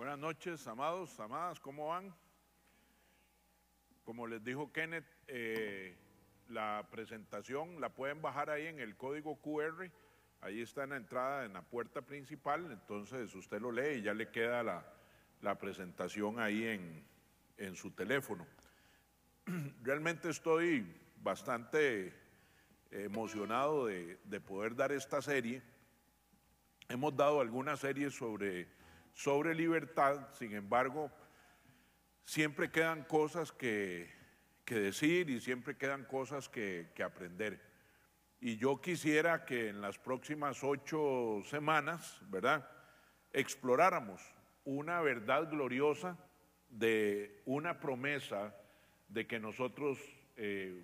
Buenas noches, amados, amadas, ¿cómo van? Como les dijo Kenneth, la presentación la pueden bajar ahí en el código QR, ahí está en la entrada, en la puerta principal, entonces usted lo lee y ya le queda la presentación ahí en su teléfono. Realmente estoy bastante emocionado de poder dar esta serie. Hemos dado algunas series sobre libertad, sin embargo, siempre quedan cosas que decir y siempre quedan cosas que aprender. Y yo quisiera que en las próximas 8 semanas, ¿verdad?, exploráramos una verdad gloriosa de una promesa de que nosotros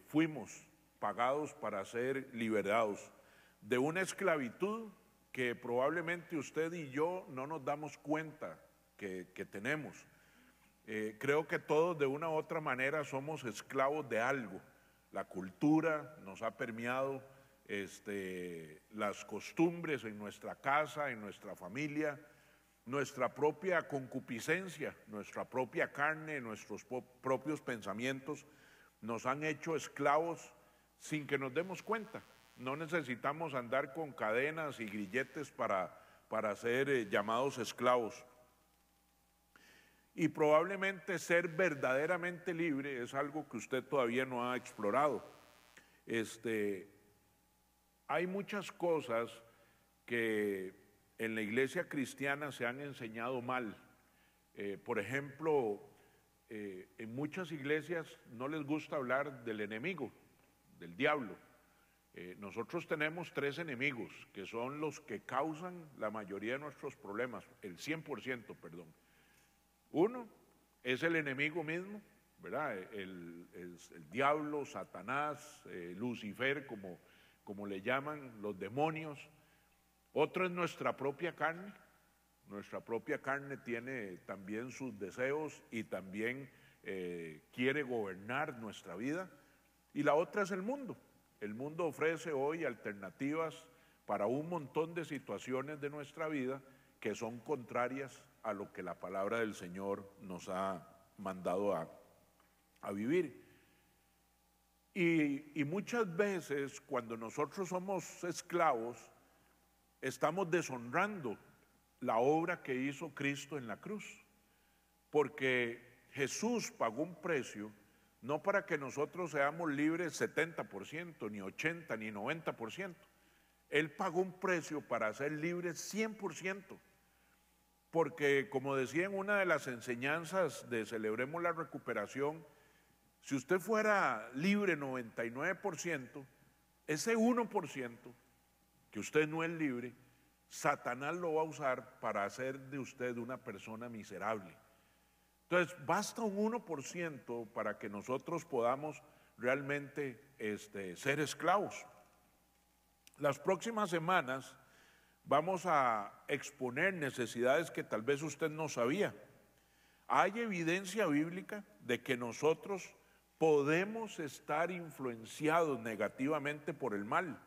fuimos pagados para ser liberados de una esclavitud que probablemente usted y yo no nos damos cuenta que tenemos. Creo que todos de una u otra manera somos esclavos de algo. La cultura nos ha permeado, las costumbres en nuestra casa, en nuestra familia, nuestra propia concupiscencia, nuestra propia carne, nuestros propios pensamientos nos han hecho esclavos sin que nos demos cuenta. No necesitamos andar con cadenas y grilletes para ser llamados esclavos. Y probablemente ser verdaderamente libre es algo que usted todavía no ha explorado. Hay muchas cosas que en la iglesia cristiana se han enseñado mal. Por ejemplo, en muchas iglesias no les gusta hablar del enemigo, del diablo. Nosotros tenemos 3 enemigos, que son los que causan la mayoría de nuestros problemas, el 100%, perdón. Uno es el enemigo mismo, ¿verdad? El diablo, Satanás, Lucifer, como le llaman los demonios. Otro es nuestra propia carne. Nuestra propia carne tiene también sus deseos y también quiere gobernar nuestra vida. Y la otra es el mundo. El mundo ofrece hoy alternativas para un montón de situaciones de nuestra vida que son contrarias a lo que la palabra del Señor nos ha mandado a vivir. Y muchas veces cuando nosotros somos esclavos, estamos deshonrando la obra que hizo Cristo en la cruz, porque Jesús pagó un precio no para que nosotros seamos libres 70%, ni 80%, ni 90%. Él pagó un precio para ser libres 100%. Porque, como decía en una de las enseñanzas de Celebremos la Recuperación, si usted fuera libre 99%, ese 1% que usted no es libre, Satanás lo va a usar para hacer de usted una persona miserable. Entonces, basta un 1% para que nosotros podamos realmente ser esclavos. Las próximas semanas vamos a exponer necesidades que tal vez usted no sabía. Hay evidencia bíblica de que nosotros podemos estar influenciados negativamente por el mal,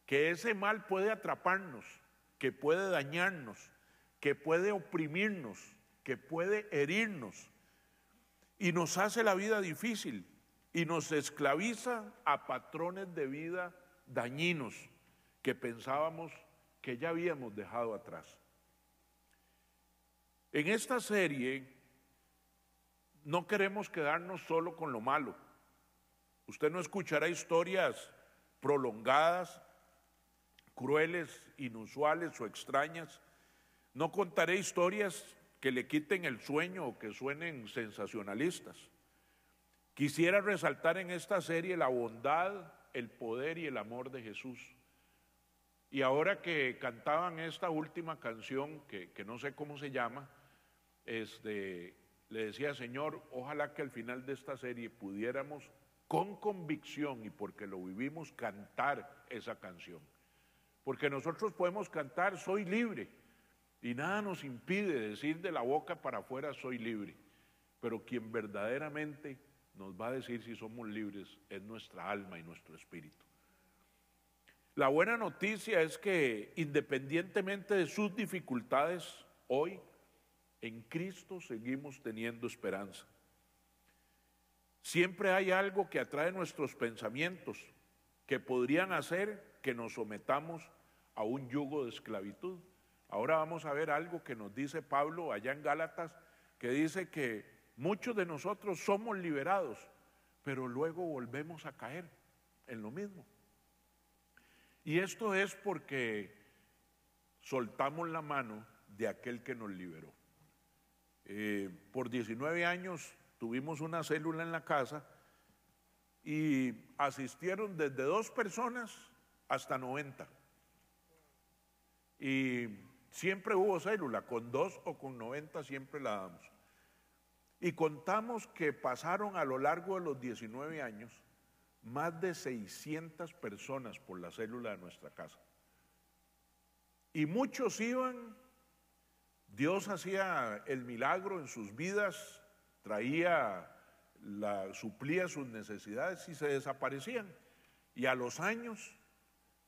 que ese mal puede atraparnos, que puede dañarnos, que puede oprimirnos, que puede herirnos y nos hace la vida difícil y nos esclaviza a patrones de vida dañinos que pensábamos que ya habíamos dejado atrás. En esta serie no queremos quedarnos solo con lo malo. Usted no escuchará historias prolongadas, crueles, inusuales o extrañas. No contaré historias que le quiten el sueño o que suenen sensacionalistas. Quisiera resaltar en esta serie la bondad, el poder y el amor de Jesús. Y ahora que cantaban esta última canción, que no sé cómo se llama, le decía, Señor, ojalá que al final de esta serie pudiéramos con convicción y porque lo vivimos cantar esa canción. Porque nosotros podemos cantar, soy libre, y nada nos impide decir de la boca para afuera, soy libre. Pero quien verdaderamente nos va a decir si somos libres es nuestra alma y nuestro espíritu. La buena noticia es que independientemente de sus dificultades, hoy En Cristo seguimos teniendo esperanza. Siempre hay algo que atrae nuestros pensamientos que podrían hacer que nos sometamos a un yugo de esclavitud. Ahora vamos a ver algo que nos dice Pablo allá en Gálatas, que dice que muchos de nosotros somos liberados, pero luego volvemos a caer en lo mismo. Y esto es porque soltamos la mano de aquel que nos liberó. Por 19 años tuvimos una célula en la casa y asistieron desde 2 personas hasta 90. Y siempre hubo célula, con 2 o con 90 siempre la damos. Y contamos que pasaron a lo largo de los 19 años más de 600 personas por la célula de nuestra casa. Y muchos iban, Dios hacía el milagro en sus vidas, suplía sus necesidades y se desaparecían. Y a los años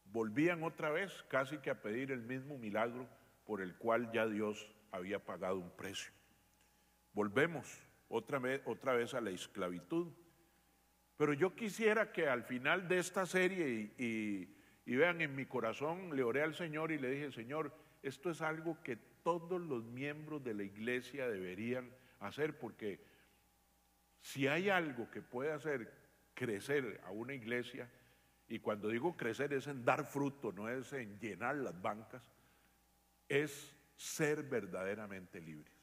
volvían otra vez casi que a pedir el mismo milagro por el cual ya Dios había pagado un precio. Volvemos otra vez a la esclavitud. Pero yo quisiera que al final de esta serie, y vean, en mi corazón le oré al Señor y le dije: Señor, esto es algo que todos los miembros de la iglesia deberían hacer, porque si hay algo que puede hacer crecer a una iglesia, y cuando digo crecer es en dar fruto, no es en llenar las bancas, es ser verdaderamente libres.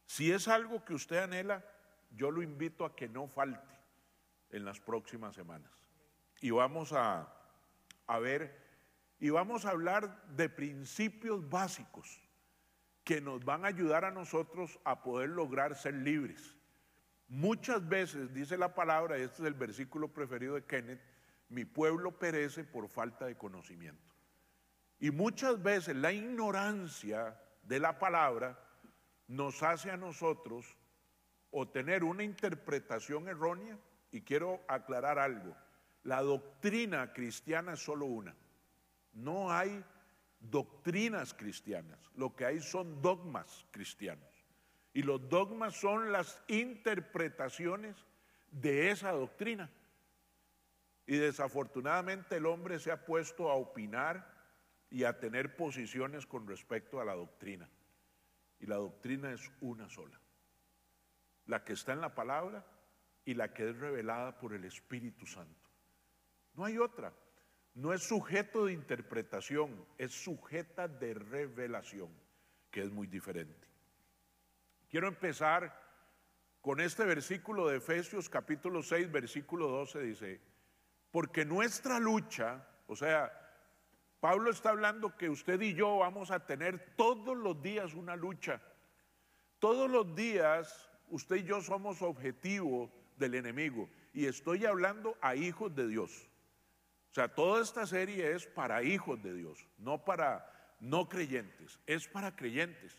Si es algo que usted anhela, yo lo invito a que no falte en las próximas semanas. Y vamos a ver, y vamos a hablar de principios básicos que nos van a ayudar a nosotros a poder lograr ser libres. Muchas veces dice la palabra, y este es el versículo preferido de Kenneth: mi pueblo perece por falta de conocimiento. Y muchas veces la ignorancia de la palabra nos hace a nosotros o tener una interpretación errónea. Y quiero aclarar algo: la doctrina cristiana es solo una. No hay doctrinas cristianas, lo que hay son dogmas cristianos. Y los dogmas son las interpretaciones de esa doctrina. Y desafortunadamente el hombre se ha puesto a opinar y a tener posiciones con respecto a la doctrina. Y la doctrina es una sola: la que está en la palabra y la que es revelada por el Espíritu Santo. No hay otra. No es sujeto de interpretación, es sujeta de revelación, que es muy diferente. Quiero empezar con este versículo de Efesios capítulo 6, versículo 12, dice: porque nuestra lucha, o sea, Pablo está hablando que usted y yo vamos a tener todos los días una lucha. Todos los días usted y yo somos objetivo del enemigo, y estoy hablando a hijos de Dios. O sea, toda esta serie es para hijos de Dios, no para no creyentes, es para creyentes.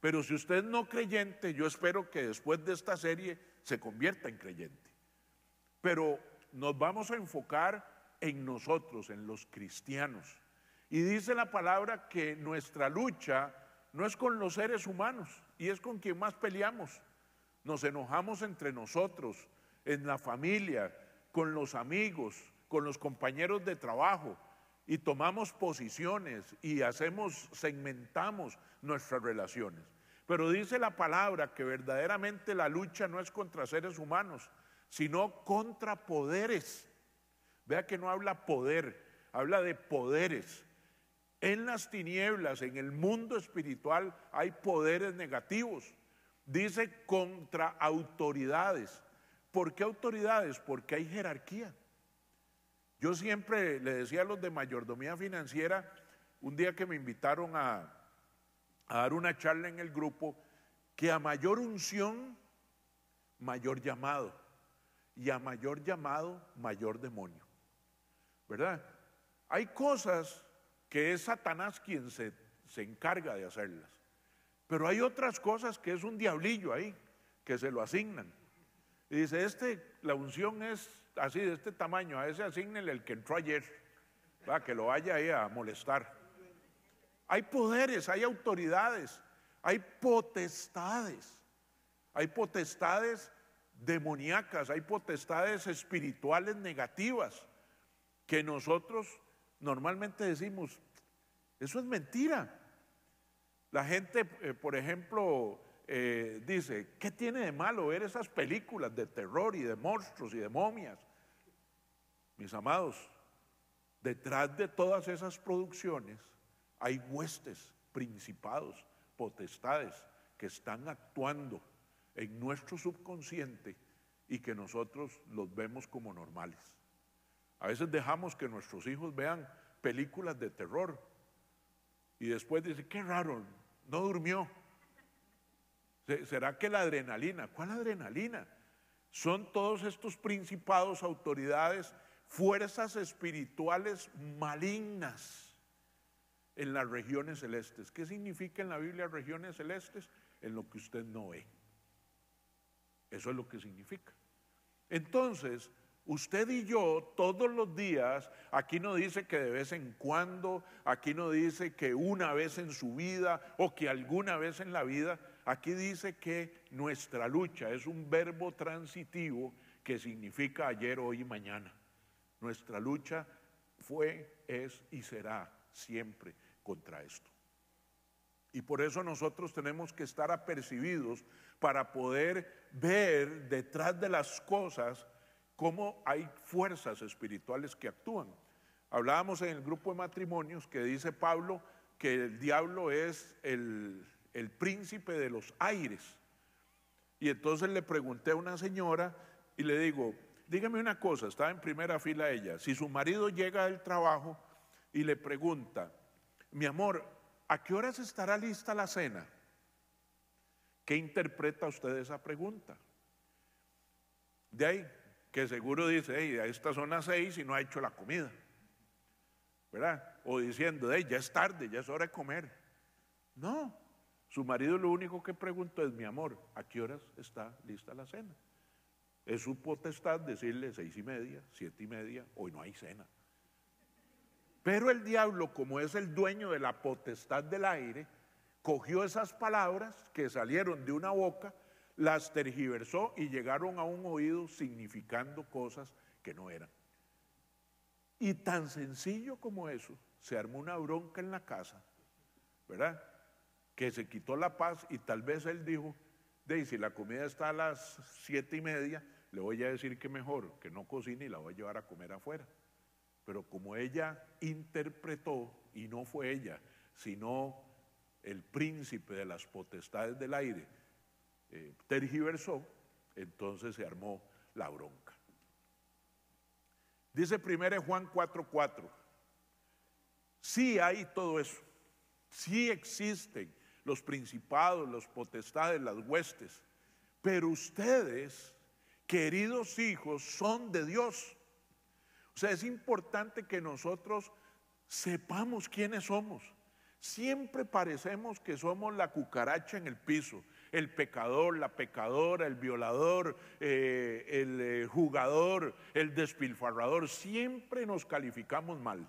Pero si usted es no creyente, yo espero que después de esta serie se convierta en creyente. Pero nos vamos a enfocar en nosotros, en los cristianos. Y dice la palabra que nuestra lucha no es con los seres humanos, y es con quien más peleamos. Nos enojamos entre nosotros, en la familia, con los amigos, con los compañeros de trabajo, y tomamos posiciones y segmentamos nuestras relaciones. Pero dice la palabra que verdaderamente la lucha no es contra seres humanos, sino contra poderes. Vea que no habla poder, habla de poderes. En las tinieblas, en el mundo espiritual, hay poderes negativos. Dice contra autoridades. ¿Por qué autoridades? Porque hay jerarquía. Yo siempre le decía a los de mayordomía financiera, un día que me invitaron a dar una charla en el grupo, que a mayor unción, mayor llamado, y a mayor llamado, mayor demonio, ¿verdad? Hay cosas que es Satanás quien se encarga de hacerlas, pero hay otras cosas que es un diablillo ahí, que se lo asignan. Y dice, la unción es así, de este tamaño, a ese asígnenle el que entró ayer, para que lo vaya ahí a molestar. Hay poderes, hay autoridades, Hay potestades demoníacas, hay potestades espirituales negativas que nosotros normalmente decimos, eso es mentira. La gente, por ejemplo, dice, ¿qué tiene de malo ver esas películas de terror y de monstruos y de momias? Mis amados, detrás de todas esas producciones hay huestes, principados, potestades que están actuando en nuestro subconsciente y que nosotros los vemos como normales. A veces dejamos que nuestros hijos vean películas de terror y después dicen, qué raro, no durmió. ¿Será que la adrenalina? ¿Cuál adrenalina? Son todos estos principados, autoridades, fuerzas espirituales malignas en las regiones celestes. ¿Qué significa en la Biblia regiones celestes? En lo que usted no ve. Eso es lo que significa. Entonces, usted y yo todos los días, aquí no dice que de vez en cuando, aquí no dice que una vez en su vida o que alguna vez en la vida, aquí dice que nuestra lucha es un verbo transitivo que significa ayer, hoy y mañana. Nuestra lucha fue, es y será siempre contra esto. Y por eso nosotros tenemos que estar apercibidos para poder ver detrás de las cosas cómo hay fuerzas espirituales que actúan. Hablábamos en el grupo de matrimonios que dice Pablo que el diablo es el príncipe de los aires. Y entonces le pregunté a una señora y le digo, dígame una cosa, estaba en primera fila ella, si su marido llega del trabajo y le pregunta, mi amor, ¿a qué horas estará lista la cena? ¿Qué interpreta usted esa pregunta? De ahí, que seguro dice, hey, a estas son las 6 y no ha hecho la comida, ¿verdad? O diciendo, hey, ya es tarde, ya es hora de comer. No, su marido lo único que preguntó es, mi amor, ¿a qué horas está lista la cena? Es su potestad decirle 6:30, 7:30, hoy no hay cena. Pero el diablo, como es el dueño de la potestad del aire, cogió esas palabras que salieron de una boca, las tergiversó y llegaron a un oído significando cosas que no eran. Y tan sencillo como eso, se armó una bronca en la casa, ¿verdad? Que se quitó la paz y tal vez él dijo, si la comida está a las 7:30, le voy a decir que mejor que no cocine y la voy a llevar a comer afuera. Pero como ella interpretó, y no fue ella, sino el príncipe de las potestades del aire, tergiversó, entonces se armó la bronca. Dice 1 Juan 4:4, sí hay todo eso, sí existen los principados, los potestades, las huestes, pero ustedes, queridos hijos, son de Dios. O sea, es importante que nosotros sepamos quiénes somos. Siempre parecemos que somos la cucaracha en el piso, el pecador, la pecadora, el violador, el jugador, el despilfarrador. Siempre nos calificamos mal.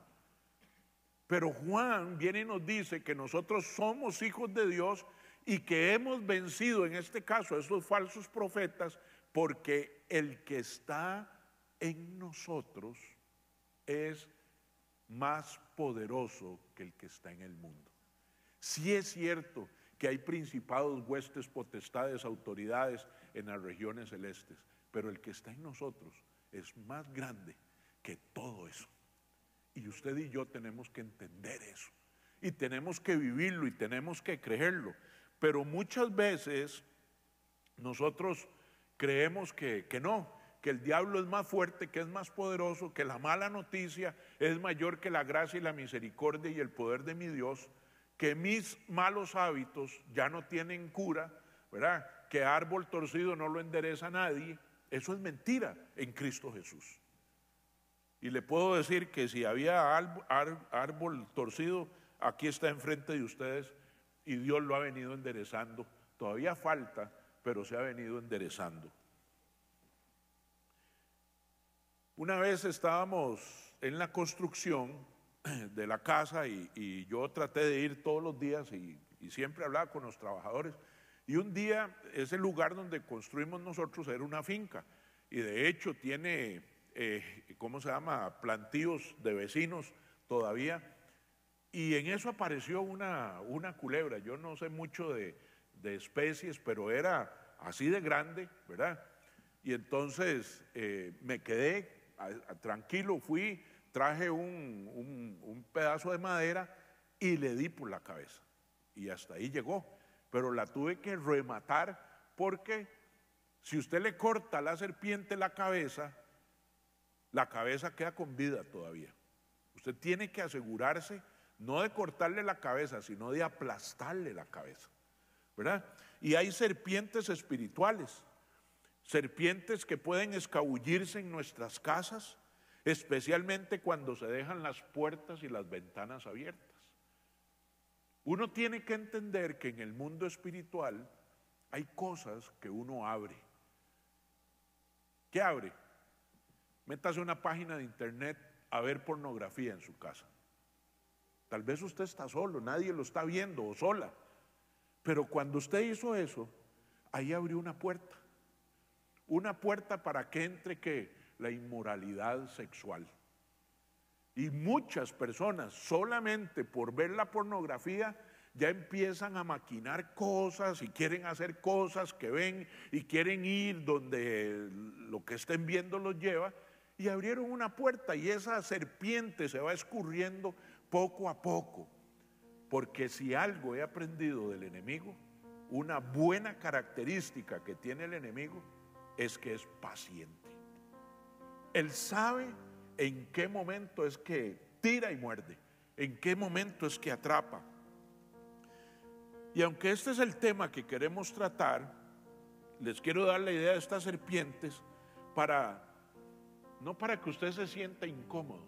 Pero Juan viene y nos dice que nosotros somos hijos de Dios y que hemos vencido en este caso a esos falsos profetas porque el que está en nosotros es más poderoso que el que está en el mundo. Sí es cierto que hay principados, huestes, potestades, autoridades en las regiones celestes, pero el que está en nosotros es más grande que todo eso. Y usted y yo tenemos que entender eso, y tenemos que vivirlo, y tenemos que creerlo. Pero muchas veces nosotros creemos que no, que el diablo es más fuerte, que es más poderoso, que la mala noticia es mayor que la gracia y la misericordia y el poder de mi Dios, que mis malos hábitos ya no tienen cura, ¿verdad? Que árbol torcido no lo endereza a nadie. Eso es mentira en Cristo Jesús. Y le puedo decir que si había árbol torcido, aquí está enfrente de ustedes y Dios lo ha venido enderezando. Todavía falta, pero se ha venido enderezando. Una vez estábamos en la construcción de la casa y yo traté de ir todos los días y y siempre hablaba con los trabajadores. Y un día, ese lugar donde construimos nosotros era una finca, y de hecho tiene, ¿cómo se llama?, plantíos de vecinos todavía, y en eso apareció una culebra. Yo no sé mucho de especies, pero era así de grande, ¿verdad? Y entonces me quedé tranquilo, fui, traje un pedazo de madera y le di por la cabeza. Y hasta ahí llegó. Pero la tuve que rematar porque si usted le corta a la serpiente la cabeza queda con vida todavía. Usted tiene que asegurarse no de cortarle la cabeza, sino de aplastarle la cabeza, ¿verdad? Y hay serpientes espirituales, serpientes que pueden escabullirse en nuestras casas, especialmente cuando se dejan las puertas y las ventanas abiertas. Uno tiene que entender que en el mundo espiritual hay cosas que uno abre. ¿Qué abre? Métase a una página de internet a ver pornografía en su casa. Tal vez usted está solo, nadie lo está viendo, o sola. Pero cuando usted hizo eso, ahí abrió una puerta. Una puerta para que entre ¿qué? La inmoralidad sexual. Y muchas personas, solamente por ver la pornografía, ya empiezan a maquinar cosas y quieren hacer cosas que ven y quieren ir donde lo que estén viendo los lleva, y abrieron una puerta y esa serpiente se va escurriendo poco a poco. Porque si algo he aprendido del enemigo, una buena característica que tiene el enemigo es que es paciente. Él sabe en qué momento es que tira y muerde, en qué momento es que atrapa. Y aunque este es el tema que queremos tratar, les quiero dar la idea de estas serpientes no para que usted se sienta incómodo,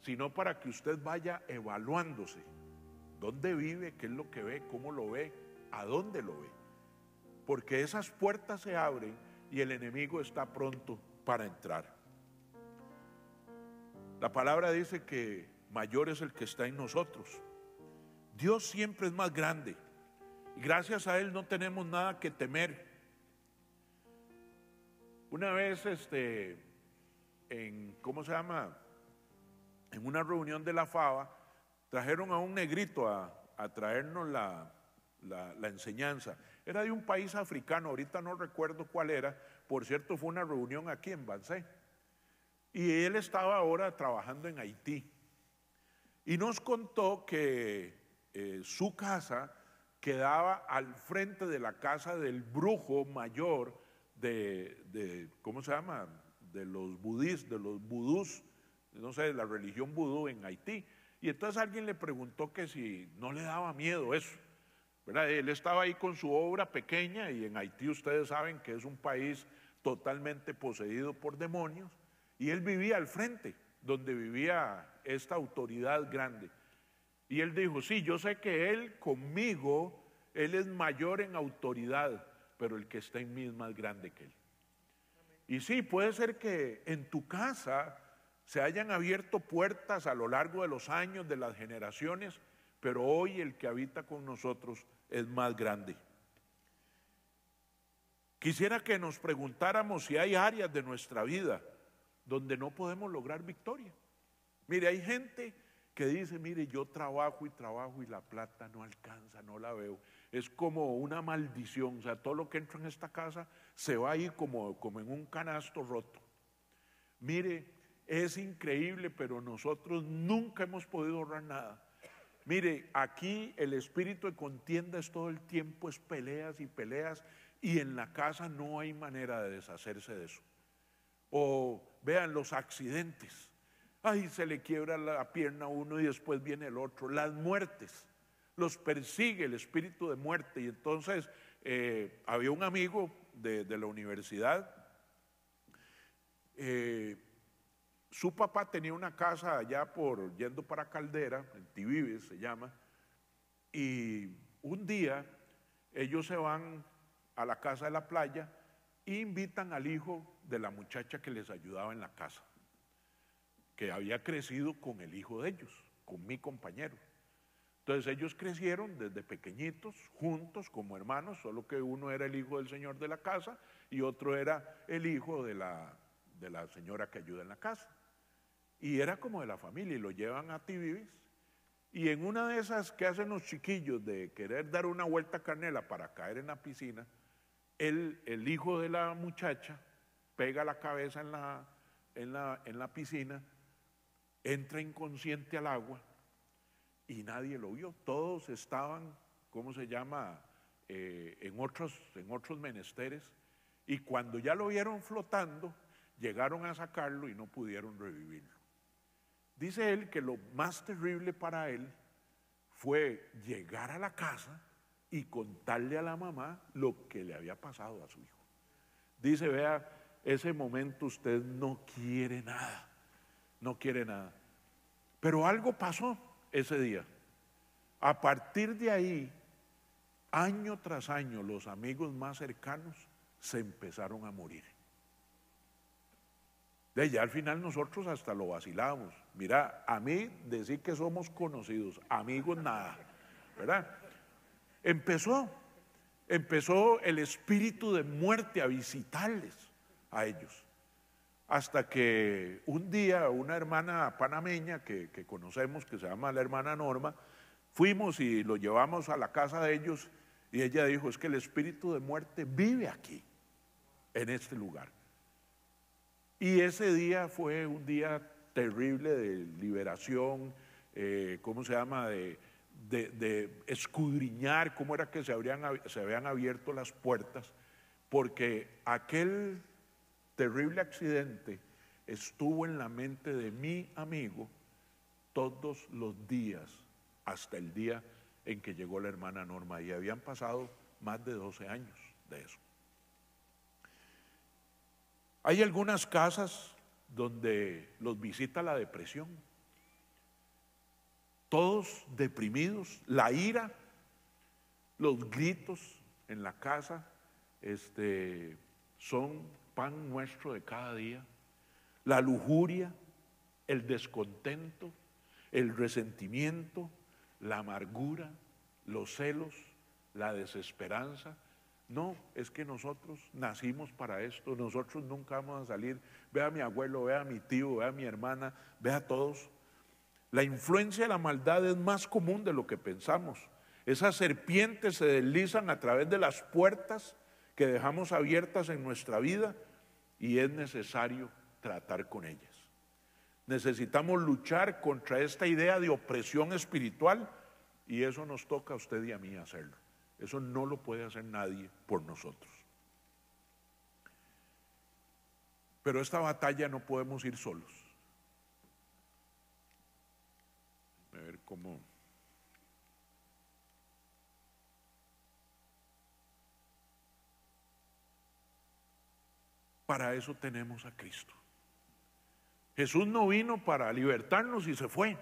sino para que usted vaya evaluándose. ¿Dónde vive? ¿Qué es lo que ve? ¿Cómo lo ve? ¿A dónde lo ve? Porque esas puertas se abren y el enemigo está pronto para entrar. La palabra dice que mayor es el que está en nosotros. Dios siempre es más grande y gracias a Él no tenemos nada que temer. Una vez ¿cómo se llama?, en una reunión de la FABA, trajeron a un negrito a traernos la enseñanza. Era de un país africano, ahorita no recuerdo cuál era. Por cierto, fue una reunión aquí en Bansé. Y él estaba ahora trabajando en Haití. Y nos contó que su casa quedaba al frente de la casa del brujo mayor ¿cómo se llama?, de los vudús, no sé, de la religión vudú en Haití. Y entonces alguien le preguntó que si no le daba miedo eso, ¿verdad? Él estaba ahí con su obra pequeña y en Haití ustedes saben que es un país totalmente poseído por demonios, y él vivía al frente, donde vivía esta autoridad grande. Y él dijo, sí, yo sé que él conmigo, él es mayor en autoridad, pero el que está en mí es más grande que él. Y sí, puede ser que en tu casa se hayan abierto puertas a lo largo de los años, de las generaciones, pero hoy el que habita con nosotros es más grande. Quisiera que nos preguntáramos si hay áreas de nuestra vida donde no podemos lograr victoria. Mire, hay gente que dice, mire, yo trabajo y la plata no alcanza, no la veo. Es como una maldición, o sea, todo lo que entra en esta casa se va ahí como en un canasto roto. Mire, es increíble, pero nosotros nunca hemos podido ahorrar nada. Mire, aquí el espíritu de contienda es todo el tiempo, es peleas y peleas, y en la casa no hay manera de deshacerse de eso. O vean los accidentes, ay, se le quiebra la pierna a uno y después viene el otro. Las muertes, los persigue el espíritu de muerte. Y entonces había un amigo de la universidad, su papá tenía una casa allá yendo para Caldera, en Tibibe se llama, y un día ellos se van a la casa de la playa e invitan al hijo de la muchacha que les ayudaba en la casa, que había crecido con el hijo de ellos, con mi compañero. Entonces ellos crecieron desde pequeñitos, juntos como hermanos, solo que uno era el hijo del señor de la casa y otro era el hijo de la señora que ayuda en la casa. Y era como de la familia y lo llevan a Tibibis. Y en una de esas que hacen los chiquillos de querer dar una vuelta a Canela para caer en la piscina, el hijo de la muchacha pega la cabeza en la piscina, entra inconsciente al agua y nadie lo vio. Todos estaban, ¿cómo se llama?, en otros menesteres, y cuando ya lo vieron flotando, llegaron a sacarlo y no pudieron revivirlo. Dice él que lo más terrible para él fue llegar a la casa y contarle a la mamá lo que le había pasado a su hijo. Dice, vea, ese momento usted no quiere nada, no quiere nada. Pero algo pasó ese día. A partir de ahí, año tras año, los amigos más cercanos se empezaron a morir. De allá al final nosotros hasta lo vacilábamos. Mira, a mí decir que somos conocidos, amigos nada, ¿verdad? Empezó el espíritu de muerte a visitarles a ellos. Hasta que un día una hermana panameña que conocemos, que se llama la hermana Norma, fuimos y lo llevamos a la casa de ellos y ella dijo, es que el espíritu de muerte vive aquí, en este lugar. Y ese día fue un día terrible de liberación, ¿cómo se llama?, de escudriñar cómo era que se habían abierto las puertas, porque aquel terrible accidente estuvo en la mente de mi amigo todos los días, hasta el día en que llegó la hermana Norma, y habían pasado más de 12 años de eso. Hay algunas casas donde los visita la depresión, todos deprimidos, la ira, los gritos en la casa, son pan nuestro de cada día, la lujuria, el descontento, el resentimiento, la amargura, los celos, la desesperanza. No, es que nosotros nacimos para esto, nosotros nunca vamos a salir. Ve a mi abuelo, ve a mi tío, ve a mi hermana, ve a todos. La influencia de la maldad es más común de lo que pensamos. Esas serpientes se deslizan a través de las puertas que dejamos abiertas en nuestra vida y es necesario tratar con ellas. Necesitamos luchar contra esta idea de opresión espiritual y eso nos toca a usted y a mí hacerlo. Eso no lo puede hacer nadie por nosotros. Pero esta batalla no podemos ir solos. A ver cómo. Para eso tenemos a Cristo. Jesús no vino para libertarnos y se fue.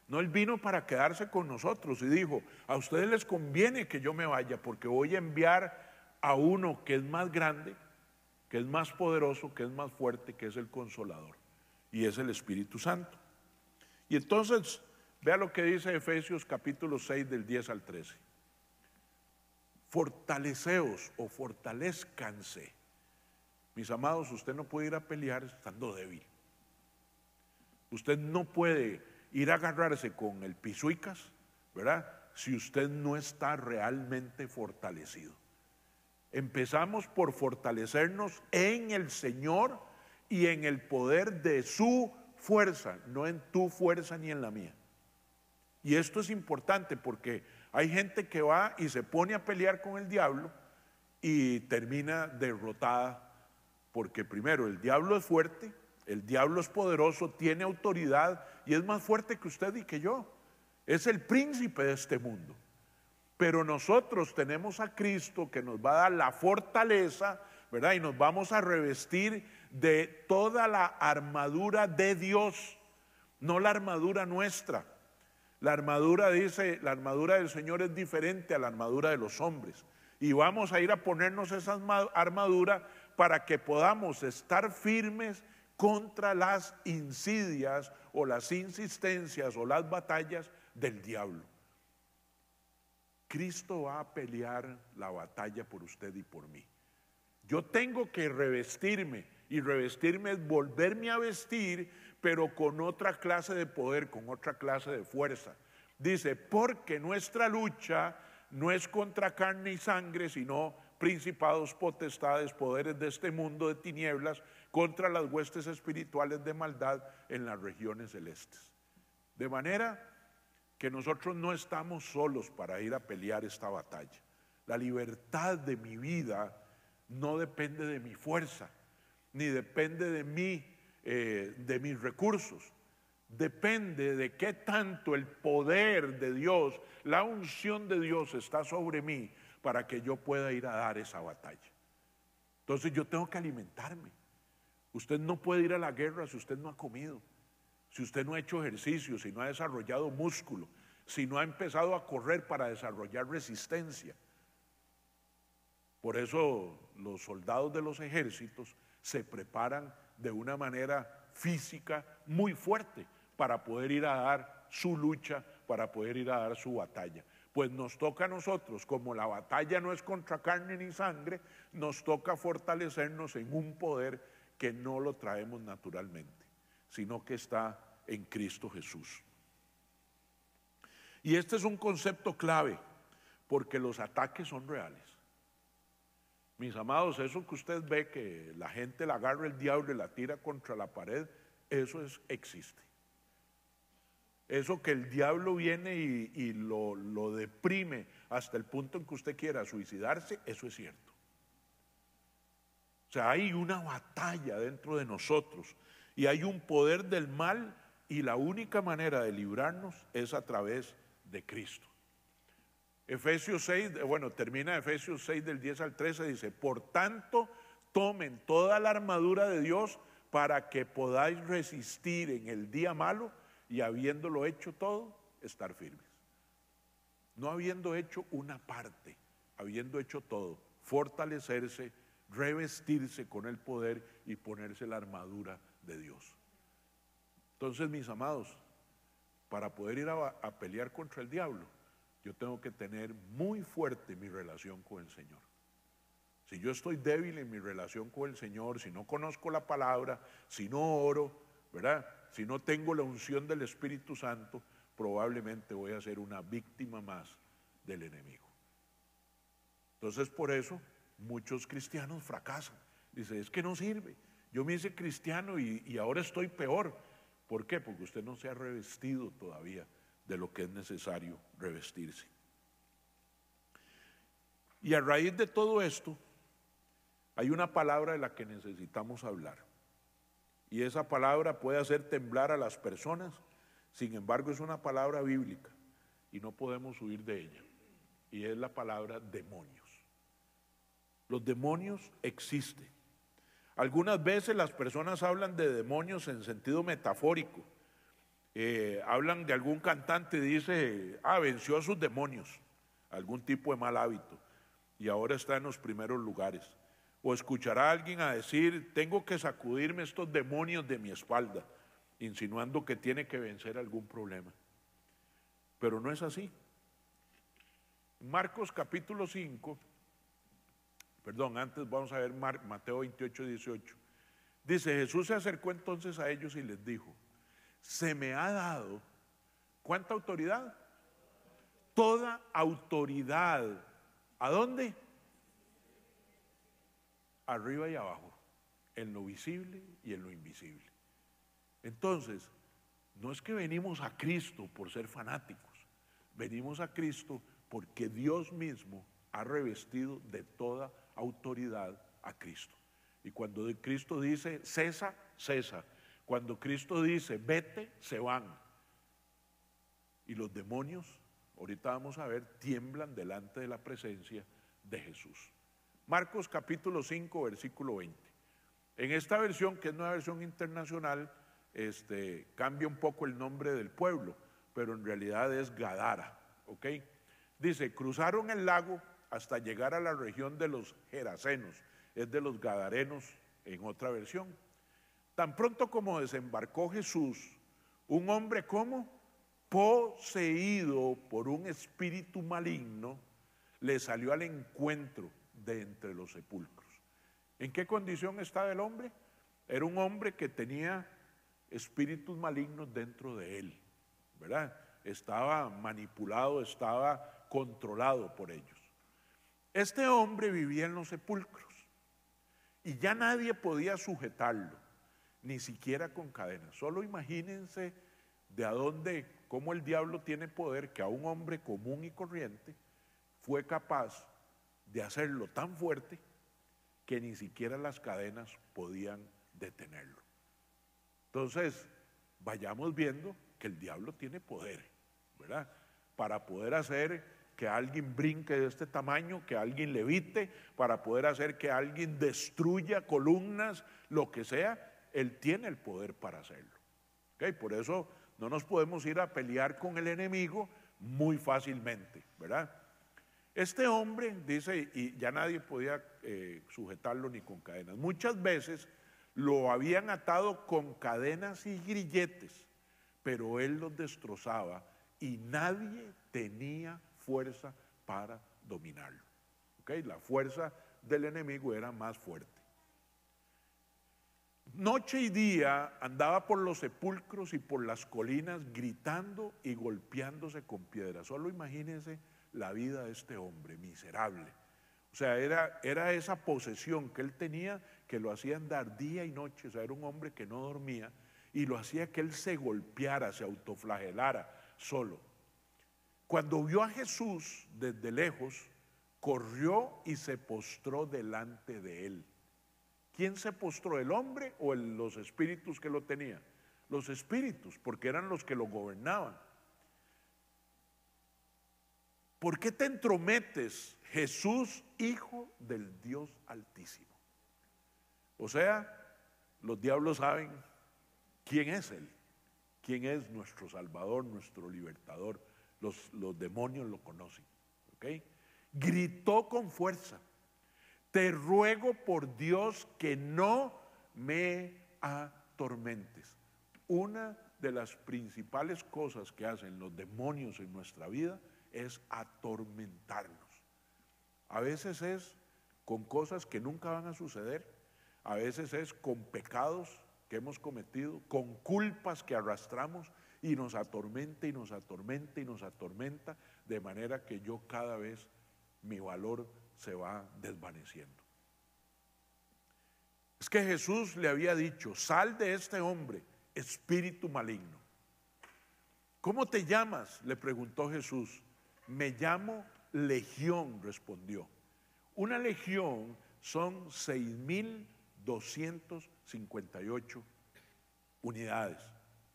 No, Él vino para quedarse con nosotros y dijo, a ustedes les conviene que yo me vaya porque voy a enviar a uno que es más grande, que es más poderoso, que es más fuerte, que es el Consolador, y es el Espíritu Santo. Y entonces, vea lo que dice Efesios capítulo 6 del 10 al 13. Fortaleceos o fortalezcanse. Mis amados, usted no puede ir a pelear estando débil. Usted no puede ir a agarrarse con el pisuicas, ¿verdad?, si usted no está realmente fortalecido. Empezamos por fortalecernos en el Señor y en el poder de su fuerza, no en tu fuerza ni en la mía. Y esto es importante porque hay gente que va y se pone a pelear con el diablo y termina derrotada, porque primero el diablo es fuerte, el diablo es poderoso, tiene autoridad y es más fuerte que usted y que yo. Es el príncipe de este mundo. Pero nosotros tenemos a Cristo que nos va a dar la fortaleza, ¿verdad? Y nos vamos a revestir de toda la armadura de Dios, no la armadura nuestra. La armadura, dice, la armadura del Señor es diferente a la armadura de los hombres. Y vamos a ir a ponernos esa armadura para que podamos estar firmes contra las insidias o las insistencias o las batallas del diablo. Cristo va a pelear la batalla por usted y por mí. Yo tengo que revestirme, y revestirme es volverme a vestir, pero con otra clase de poder, con otra clase de fuerza. Dice, porque nuestra lucha no es contra carne y sangre, sino principados, potestades, poderes de este mundo de tinieblas, contra las huestes espirituales de maldad en las regiones celestes. De manera que nosotros no estamos solos para ir a pelear esta batalla. La libertad de mi vida no depende de mi fuerza, ni depende de mí, de mis recursos. Depende de qué tanto el poder de Dios, la unción de Dios está sobre mí para que yo pueda ir a dar esa batalla. Entonces yo tengo que alimentarme. Usted no puede ir a la guerra si usted no ha comido, si usted no ha hecho ejercicio, si no ha desarrollado músculo, si no ha empezado a correr para desarrollar resistencia. Por eso los soldados de los ejércitos se preparan de una manera física muy fuerte para poder ir a dar su lucha, para poder ir a dar su batalla. Pues nos toca a nosotros, como la batalla no es contra carne ni sangre, nos toca fortalecernos en un poder que no lo traemos naturalmente, sino que está en Cristo Jesús. Y este es un concepto clave, porque los ataques son reales. Mis amados, eso que usted ve que la gente la agarra el diablo y la tira contra la pared, eso existe. Eso que el diablo viene y lo deprime hasta el punto en que usted quiera suicidarse, eso es cierto. O sea, hay una batalla dentro de nosotros y hay un poder del mal, y la única manera de librarnos es a través de Cristo. Efesios 6, termina Efesios 6 del 10 al 13, dice, por tanto, tomen toda la armadura de Dios para que podáis resistir en el día malo, y habiéndolo hecho todo, estar firmes. No habiendo hecho una parte, habiendo hecho todo, fortalecerse, revestirse con el poder y ponerse la armadura de Dios. Entonces, mis amados, para poder ir a pelear contra el diablo, yo tengo que tener muy fuerte mi relación con el Señor. Si yo estoy débil en mi relación con el Señor, si no conozco la palabra, si no oro, ¿verdad? Si no tengo la unción del Espíritu Santo, probablemente voy a ser una víctima más del enemigo. Entonces, por eso muchos cristianos fracasan. Dice, es que no sirve. Yo me hice cristiano y ahora estoy peor. ¿Por qué? Porque usted no se ha revestido todavía de lo que es necesario revestirse. Y a raíz de todo esto, hay una palabra de la que necesitamos hablar. Y esa palabra puede hacer temblar a las personas, sin embargo es una palabra bíblica y no podemos huir de ella. Y es la palabra demonios. Los demonios existen. Algunas veces las personas hablan de demonios en sentido metafórico. Hablan de algún cantante y dice, venció a sus demonios, algún tipo de mal hábito, y ahora está en los primeros lugares. O escuchará a alguien a decir, tengo que sacudirme estos demonios de mi espalda, insinuando que tiene que vencer algún problema. Pero no es así. Marcos capítulo 5, antes vamos a ver Mateo 28, 18. Dice, Jesús se acercó entonces a ellos y les dijo, se me ha dado, ¿cuánta autoridad? Toda autoridad. ¿A dónde? Arriba y abajo, en lo visible y en lo invisible. Entonces, no es que venimos a Cristo por ser fanáticos, venimos a Cristo porque Dios mismo ha revestido de toda autoridad a Cristo. Y cuando Cristo dice cesa, cesa. Cuando Cristo dice vete, se van. Y los demonios, ahorita vamos a ver, tiemblan delante de la presencia de Jesús. Marcos capítulo 5, versículo 20. En esta versión, que es una versión internacional, cambia un poco el nombre del pueblo, pero en realidad es Gadara, ¿ok? Dice, cruzaron el lago hasta llegar a la región de los Gerasenos, es de los Gadarenos en otra versión. Tan pronto como desembarcó Jesús, un hombre, ¿cómo? poseído por un espíritu maligno, le salió al encuentro de entre los sepulcros. ¿En qué condición estaba el hombre? Era un hombre que tenía espíritus malignos dentro de él, ¿verdad? Estaba manipulado, estaba controlado por ellos. Este hombre vivía en los sepulcros y ya nadie podía sujetarlo, ni siquiera con cadenas. Solo imagínense de a dónde, cómo el diablo tiene poder, que a un hombre común y corriente fue capaz de hacerlo tan fuerte que ni siquiera las cadenas podían detenerlo. Entonces, vayamos viendo que el diablo tiene poder, ¿verdad? Para poder hacer que alguien brinque de este tamaño, que alguien levite, para poder hacer que alguien destruya columnas, lo que sea, él tiene el poder para hacerlo. ¿Okay? Por eso no nos podemos ir a pelear con el enemigo muy fácilmente, ¿verdad? Este hombre, dice, y ya nadie podía sujetarlo ni con cadenas. Muchas veces lo habían atado con cadenas y grilletes, pero él los destrozaba y nadie tenía fuerza para dominarlo. ¿Okay? La fuerza del enemigo era más fuerte. Noche y día andaba por los sepulcros y por las colinas gritando y golpeándose con piedras. Solo imagínense la vida de este hombre miserable. O sea, era esa posesión que él tenía que lo hacía andar día y noche. O sea, era un hombre que no dormía y lo hacía que él se golpeara, se autoflagelara solo. Cuando vio a Jesús desde lejos, corrió y se postró delante de él. ¿Quién se postró, el hombre o los espíritus que lo tenían? Los espíritus, porque eran los que lo gobernaban. ¿Por qué te entrometes, Jesús, Hijo del Dios Altísimo? O sea, los diablos saben quién es Él, quién es nuestro Salvador, nuestro Libertador. Los demonios lo conocen, ¿ok? Gritó con fuerza: te ruego por Dios que no me atormentes. Una de las principales cosas que hacen los demonios en nuestra vida es atormentarnos. A veces es con cosas que nunca van a suceder, a veces es con pecados que hemos cometido, con culpas que arrastramos, y nos atormenta y nos atormenta y nos atormenta, de manera que yo cada vez mi valor se va desvaneciendo. Es que Jesús le había dicho: sal de este hombre, espíritu maligno. ¿Cómo te llamas?, le preguntó Jesús. Me llamo Legión, respondió. Una legión son 6.258 unidades.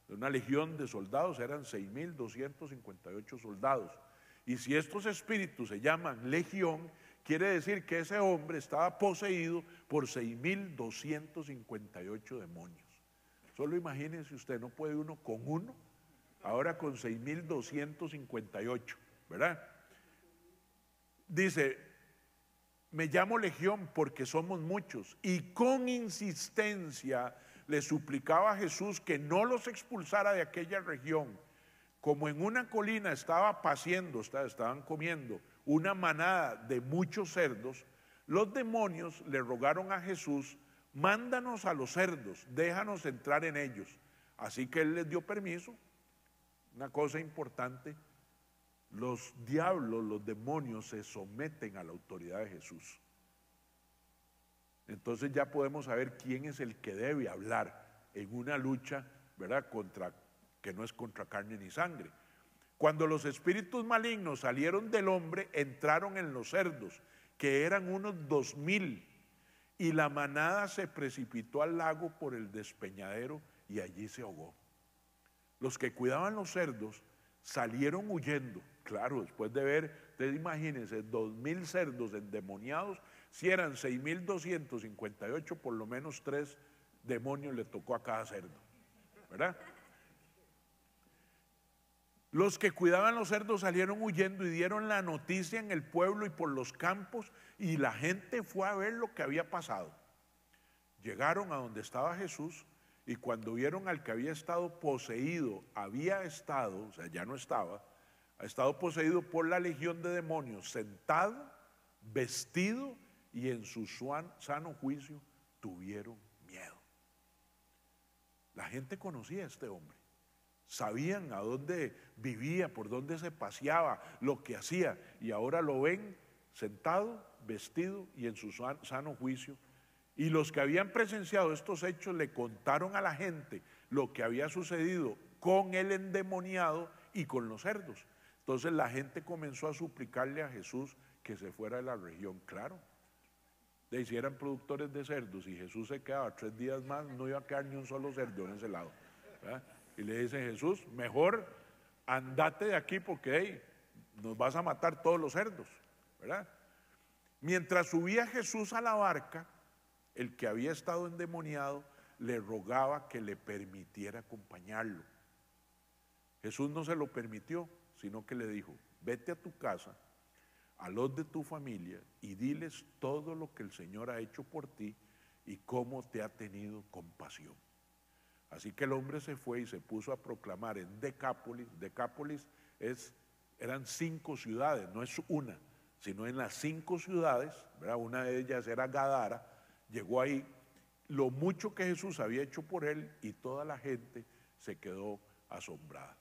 Una legión de soldados eran 6.258 soldados. Y si estos espíritus se llaman legión, quiere decir que ese hombre estaba poseído por 6.258 demonios. Solo imagínense usted, no puede uno con uno, ahora con 6.258, ¿verdad? Dice: me llamo Legión porque somos muchos. Y con insistencia le suplicaba a Jesús que no los expulsara de aquella región. Como en una colina estaba paciendo, estaban comiendo una manada de muchos cerdos, los demonios le rogaron a Jesús: mándanos a los cerdos, déjanos entrar en ellos. Así que él les dio permiso. Una cosa importante: los diablos, los demonios se someten a la autoridad de Jesús. Entonces ya podemos saber quién es el que debe hablar en una lucha, ¿verdad?, que no es contra carne ni sangre. Cuando los espíritus malignos salieron del hombre, entraron en los cerdos, que eran unos 2,000, y la manada se precipitó al lago por el despeñadero y allí se ahogó. Los que cuidaban los cerdos salieron huyendo. Claro, después de ver, ustedes imagínense, 2,000 cerdos endemoniados. Si eran 6.258, por lo menos 3 demonios le tocó a cada cerdo, ¿verdad? Los que cuidaban los cerdos salieron huyendo y dieron la noticia en el pueblo y por los campos, y la gente fue a ver lo que había pasado. Llegaron a donde estaba Jesús y cuando vieron al que había estado poseído, o sea, ya no estaba, ha estado poseído por la legión de demonios, sentado, vestido y en su sano juicio, tuvieron miedo. La gente conocía a este hombre, sabían a dónde vivía, por dónde se paseaba, lo que hacía, y ahora lo ven sentado, vestido y en su sano juicio. Y los que habían presenciado estos hechos le contaron a la gente lo que había sucedido con el endemoniado y con los cerdos. Entonces la gente comenzó a suplicarle a Jesús que se fuera de la región. Claro, si eran productores de cerdos y Jesús se quedaba 3 días más, no iba a quedar ni un solo cerdo en ese lado, ¿verdad? Y le dice Jesús: mejor andate de aquí porque nos vas a matar todos los cerdos, ¿verdad? Mientras subía Jesús a la barca, el que había estado endemoniado le rogaba que le permitiera acompañarlo. Jesús no se lo permitió, sino que le dijo: vete a tu casa, a los de tu familia, y diles todo lo que el Señor ha hecho por ti y cómo te ha tenido compasión. Así que el hombre se fue y se puso a proclamar en Decápolis. Decápolis eran 5 ciudades, no es una, sino en las 5 ciudades, ¿verdad? Una de ellas era Gadara. Llegó ahí lo mucho que Jesús había hecho por él y toda la gente se quedó asombrada.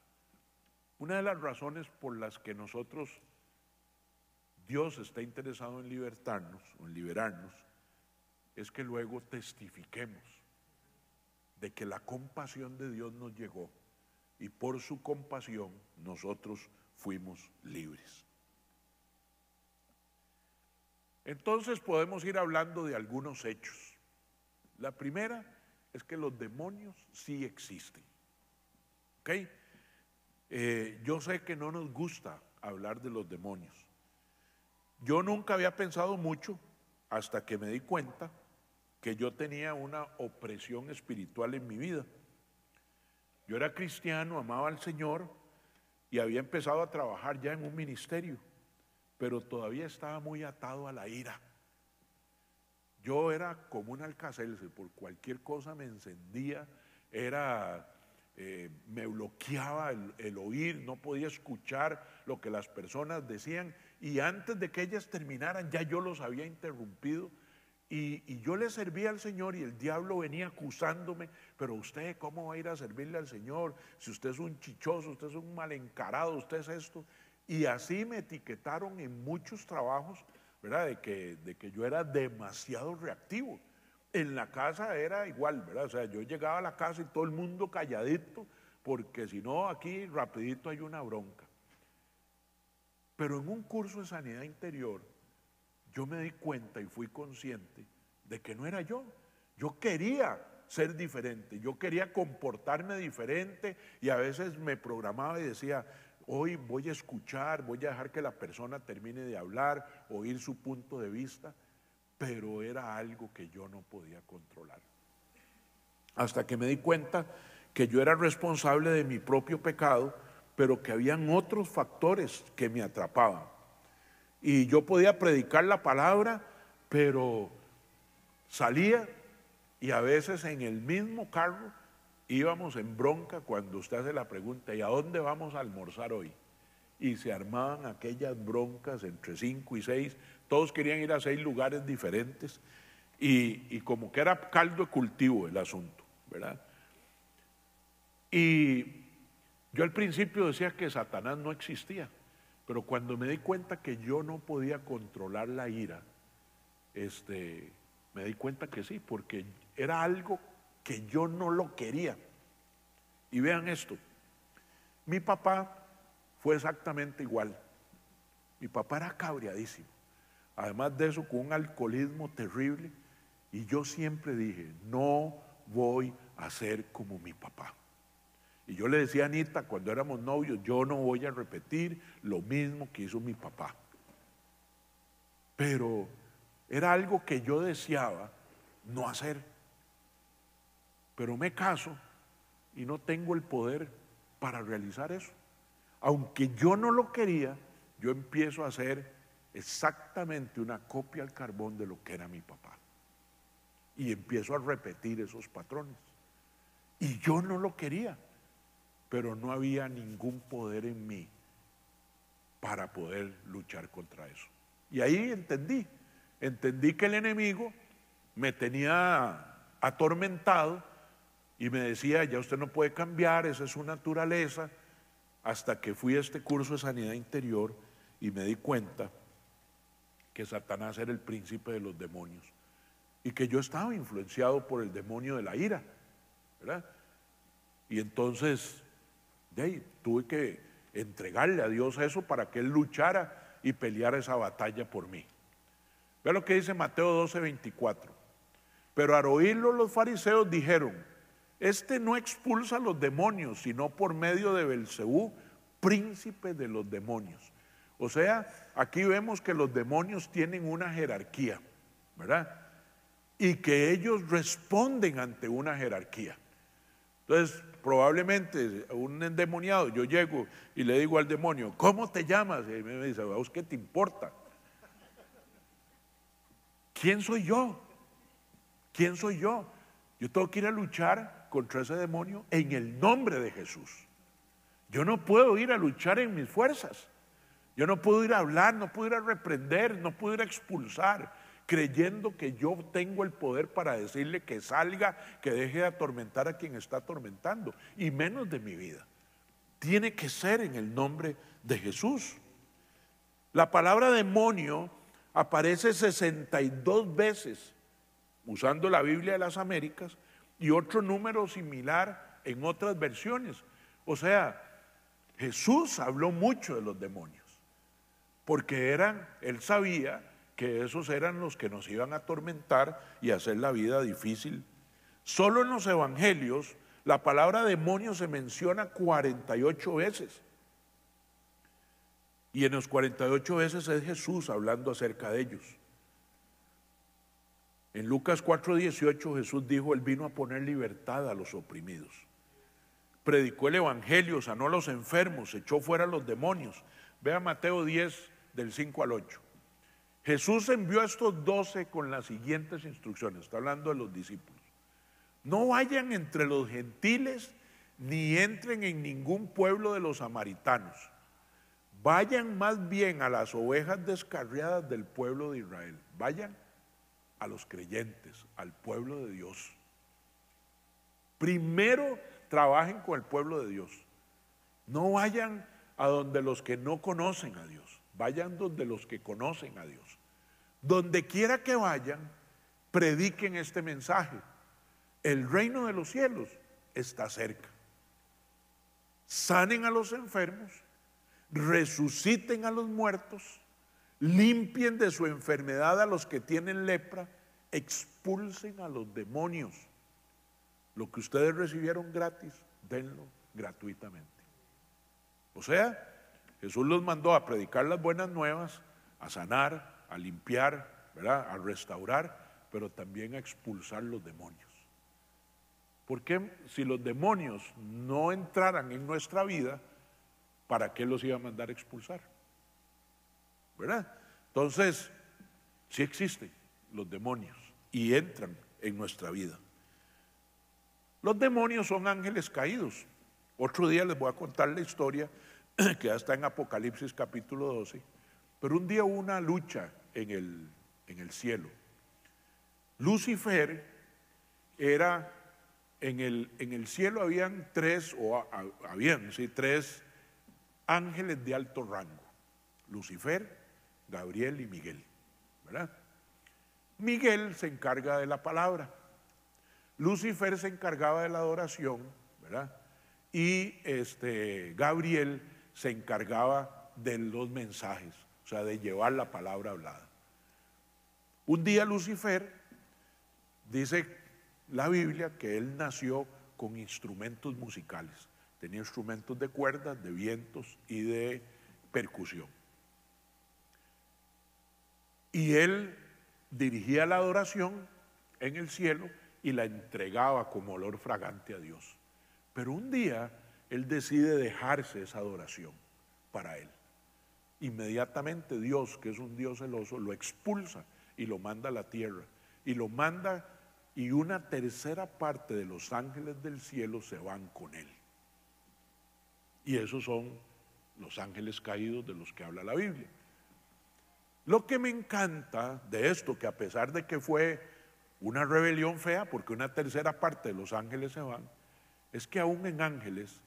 Una de las razones por las que Dios está interesado en libertarnos o en liberarnos es que luego testifiquemos de que la compasión de Dios nos llegó y por su compasión nosotros fuimos libres. Entonces podemos ir hablando de algunos hechos. La primera es que los demonios sí existen. ¿Ok? Yo sé que no nos gusta hablar de los demonios. Yo nunca había pensado mucho hasta que me di cuenta que yo tenía una opresión espiritual en mi vida. Yo era cristiano, amaba al Señor y había empezado a trabajar ya en un ministerio, pero todavía estaba muy atado a la ira. Yo era como un alcacelser, por cualquier cosa me encendía, me bloqueaba el oír, no podía escuchar lo que las personas decían, y antes de que ellas terminaran ya yo los había interrumpido, y yo le servía al Señor y el diablo venía acusándome: pero usted, ¿cómo va a ir a servirle al Señor? Si usted es un chichoso, usted es un mal encarado, usted es esto. Y así me etiquetaron en muchos trabajos, ¿verdad? De que yo era demasiado reactivo. En la casa era igual, ¿verdad? O sea, yo llegaba a la casa y todo el mundo calladito, porque si no, aquí rapidito hay una bronca. Pero en un curso de sanidad interior, yo me di cuenta y fui consciente de que no era yo. Yo quería ser diferente, yo quería comportarme diferente, y a veces me programaba y decía: hoy voy a escuchar, voy a dejar que la persona termine de hablar, oír su punto de vista, pero era algo que yo no podía controlar. Hasta que me di cuenta que yo era responsable de mi propio pecado, pero que habían otros factores que me atrapaban. Y yo podía predicar la palabra, pero salía y a veces en el mismo carro íbamos en bronca cuando usted hace la pregunta: ¿y a dónde vamos a almorzar hoy? Y se armaban aquellas broncas entre 5 y 6, todos querían ir a 6 lugares diferentes, y como que era caldo de cultivo el asunto, ¿verdad? Y yo al principio decía que Satanás no existía, pero cuando me di cuenta que yo no podía controlar la ira, me di cuenta que sí, porque era algo que yo no lo quería. Y vean esto, mi papá fue exactamente igual. Mi papá era cabreadísimo, además de eso con un alcoholismo terrible, y yo siempre dije: no voy a ser como mi papá. Y yo le decía a Anita cuando éramos novios: yo no voy a repetir lo mismo que hizo mi papá. Pero era algo que yo deseaba no hacer. Pero me caso y no tengo el poder para realizar eso. Aunque yo no lo quería, yo empiezo a hacer exactamente una copia al carbón de lo que era mi papá. Y empiezo a repetir esos patrones. Y yo no lo quería, pero no había ningún poder en mí para poder luchar contra eso. Y ahí entendí que el enemigo me tenía atormentado y me decía, ya usted no puede cambiar, esa es su naturaleza, hasta que fui a este curso de sanidad interior y me di cuenta que Satanás era el príncipe de los demonios y que yo estaba influenciado por el demonio de la ira, ¿verdad? Y entonces de ahí tuve que entregarle a Dios eso para que Él luchara y peleara esa batalla por mí. Vea lo que dice Mateo 12:24. Pero al oírlo los fariseos dijeron, este no expulsa a los demonios, sino por medio de Belcebú, príncipe de los demonios. O sea, aquí vemos que los demonios tienen una jerarquía, ¿verdad? Y que ellos responden ante una jerarquía. Entonces, probablemente un endemoniado, yo llego y le digo al demonio, ¿cómo te llamas? Y me dice, ¿a vos qué te importa? ¿Quién soy yo? ¿Quién soy yo? Yo tengo que ir a luchar contra ese demonio en el nombre de Jesús. Yo no puedo ir a luchar en mis fuerzas. Yo no puedo ir a hablar, no puedo ir a reprender, no puedo ir a expulsar, creyendo que yo tengo el poder para decirle que salga, que deje de atormentar a quien está atormentando, y menos de mi vida. Tiene que ser en el nombre de Jesús. La palabra demonio aparece 62 veces usando la Biblia de las Américas y otro número similar en otras versiones. O sea, Jesús habló mucho de los demonios, porque él sabía que esos eran los que nos iban a atormentar y hacer la vida difícil. Solo en los evangelios la palabra demonio se menciona 48 veces. Y en los 48 veces es Jesús hablando acerca de ellos. En Lucas 4:18 Jesús dijo, Él vino a poner libertad a los oprimidos. Predicó el evangelio, sanó a los enfermos, echó fuera a los demonios. Vea Mateo 10, del 5 al 8. Jesús envió a estos 12 con las siguientes instrucciones, está hablando de los discípulos. No vayan entre los gentiles, ni entren en ningún pueblo de los samaritanos. Vayan más bien a las ovejas descarriadas del pueblo de Israel. Vayan a los creyentes, al pueblo de Dios. Primero trabajen con el pueblo de Dios. No vayan a donde los que no conocen a Dios. Vayan donde los que conocen a Dios. Donde quiera que vayan, prediquen este mensaje. El reino de los cielos está cerca. Sanen a los enfermos, resuciten a los muertos, limpien de su enfermedad a los que tienen lepra, expulsen a los demonios. Lo que ustedes recibieron gratis, denlo gratuitamente. O sea, Jesús los mandó a predicar las buenas nuevas, a sanar, a limpiar, ¿verdad?, a restaurar, pero también a expulsar los demonios. Porque si los demonios no entraran en nuestra vida, ¿para qué los iba a mandar a expulsar? ¿Verdad? Entonces, sí existen los demonios y entran en nuestra vida. Los demonios son ángeles caídos. Otro día les voy a contar la historia que ya está en Apocalipsis capítulo 12. Pero un día hubo una lucha en el cielo. Lucifer era, en el cielo habían tres ángeles de alto rango: Lucifer, Gabriel y Miguel, ¿verdad? Miguel se encarga de la palabra, Lucifer se encargaba de la adoración, ¿verdad? Y Gabriel se encargaba de los mensajes, o sea, de llevar la palabra hablada. Un día Lucifer, dice la Biblia, que él nació con instrumentos musicales. Tenía instrumentos de cuerdas, de vientos y de percusión. Y él dirigía la adoración en el cielo y la entregaba como olor fragante a Dios. Pero un día él decide dejarse esa adoración para él. Inmediatamente Dios, que es un Dios celoso, lo expulsa y lo manda a la tierra. Y lo manda y una tercera parte de los ángeles del cielo se van con él. Y esos son los ángeles caídos de los que habla la Biblia. Lo que me encanta de esto, que a pesar de que fue una rebelión fea, porque una tercera parte de los ángeles se van, es que aún en ángeles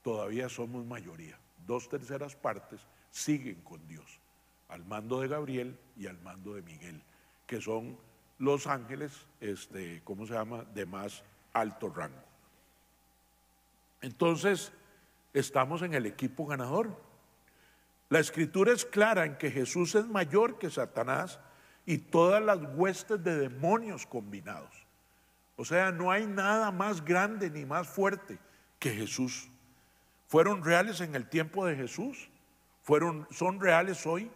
todavía somos mayoría. 2/3 partes siguen con Dios, al mando de Gabriel y al mando de Miguel, que son los ángeles, ¿cómo se llama?, de más alto rango. Entonces, estamos en el equipo ganador. La escritura es clara en que Jesús es mayor que Satanás y todas las huestes de demonios combinados. O sea, no hay nada más grande ni más fuerte que Jesús. Fueron reales en el tiempo de Jesús, son reales hoy.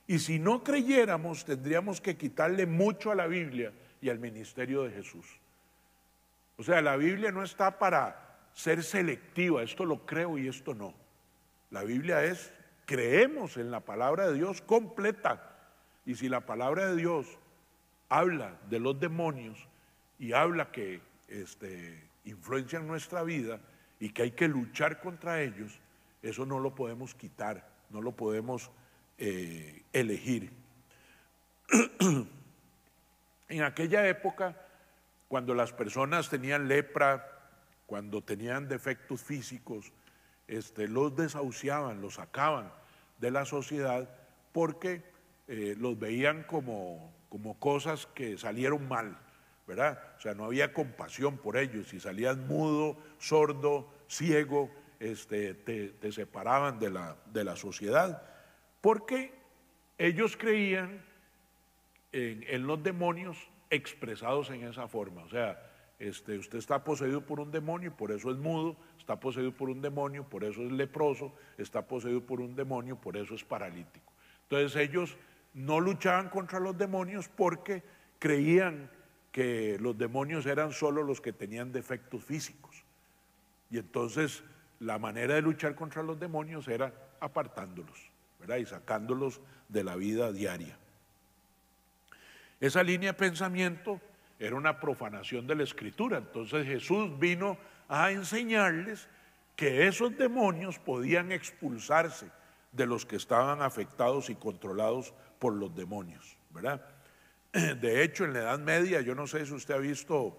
Y si no creyéramos, tendríamos que quitarle mucho a la Biblia y al ministerio de Jesús. O sea, la Biblia no está para ser selectiva, esto lo creo y esto no. La Biblia es, creemos en la palabra de Dios completa. Y si la palabra de Dios habla de los demonios y habla que influencian nuestra vida y que hay que luchar contra ellos, eso no lo podemos quitar, no lo podemos elegir. En aquella época, cuando las personas tenían lepra, cuando tenían defectos físicos, los desahuciaban, los sacaban de la sociedad porque los veían como cosas que salieron mal, ¿verdad? O sea, no había compasión por ellos. Si salías mudo, sordo, ciego, te separaban de la sociedad, porque ellos creían en los demonios expresados en esa forma. O sea, usted está poseído por un demonio y por eso es mudo, está poseído por un demonio, por eso es leproso, está poseído por un demonio, por eso es paralítico. Entonces ellos no luchaban contra los demonios porque creían que los demonios eran solo los que tenían defectos físicos. Y entonces la manera de luchar contra los demonios era apartándolos, ¿verdad?, y sacándolos de la vida diaria. Esa línea de pensamiento era una profanación de la Escritura. Entonces Jesús vino a enseñarles que esos demonios podían expulsarse de los que estaban afectados y controlados por los demonios, ¿verdad? De hecho, en la Edad Media, yo no sé si usted ha visto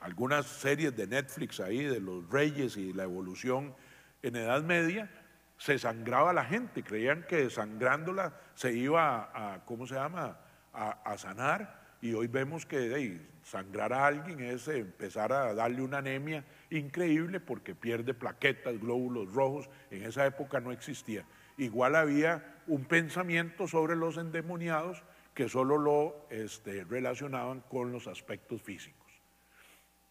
algunas series de Netflix ahí de los reyes y la evolución. En la Edad Media se sangraba a la gente, creían que desangrándola se iba a ¿cómo se llama?, a sanar. Y hoy vemos que sangrar a alguien es empezar a darle una anemia increíble porque pierde plaquetas, glóbulos rojos. En esa época no existía. Igual había un pensamiento sobre los endemoniados que solo lo relacionaban con los aspectos físicos.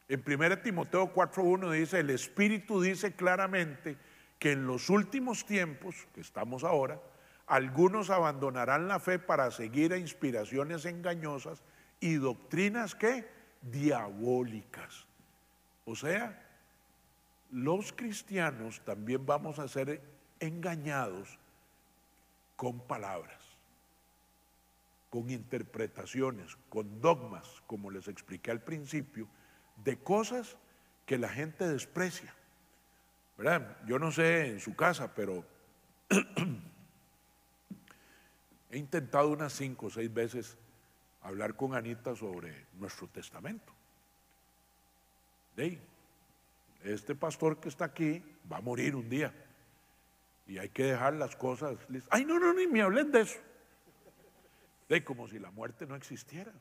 En 1 Timoteo 4:1 dice: el Espíritu dice claramente que en los últimos tiempos, que estamos ahora, algunos abandonarán la fe para seguir a inspiraciones engañosas y doctrinas ¿qué?, diabólicas. O sea, los cristianos también vamos a ser engañados con palabras, con interpretaciones, con dogmas, como les expliqué al principio, de cosas que la gente desprecia, ¿verdad? Yo no sé en su casa, pero he intentado unas 5 o 6 veces hablar con Anita sobre nuestro testamento. Este pastor que está aquí va a morir un día y hay que dejar las cosas. Ay, no, ni me hablen de eso. Como si la muerte no existiera.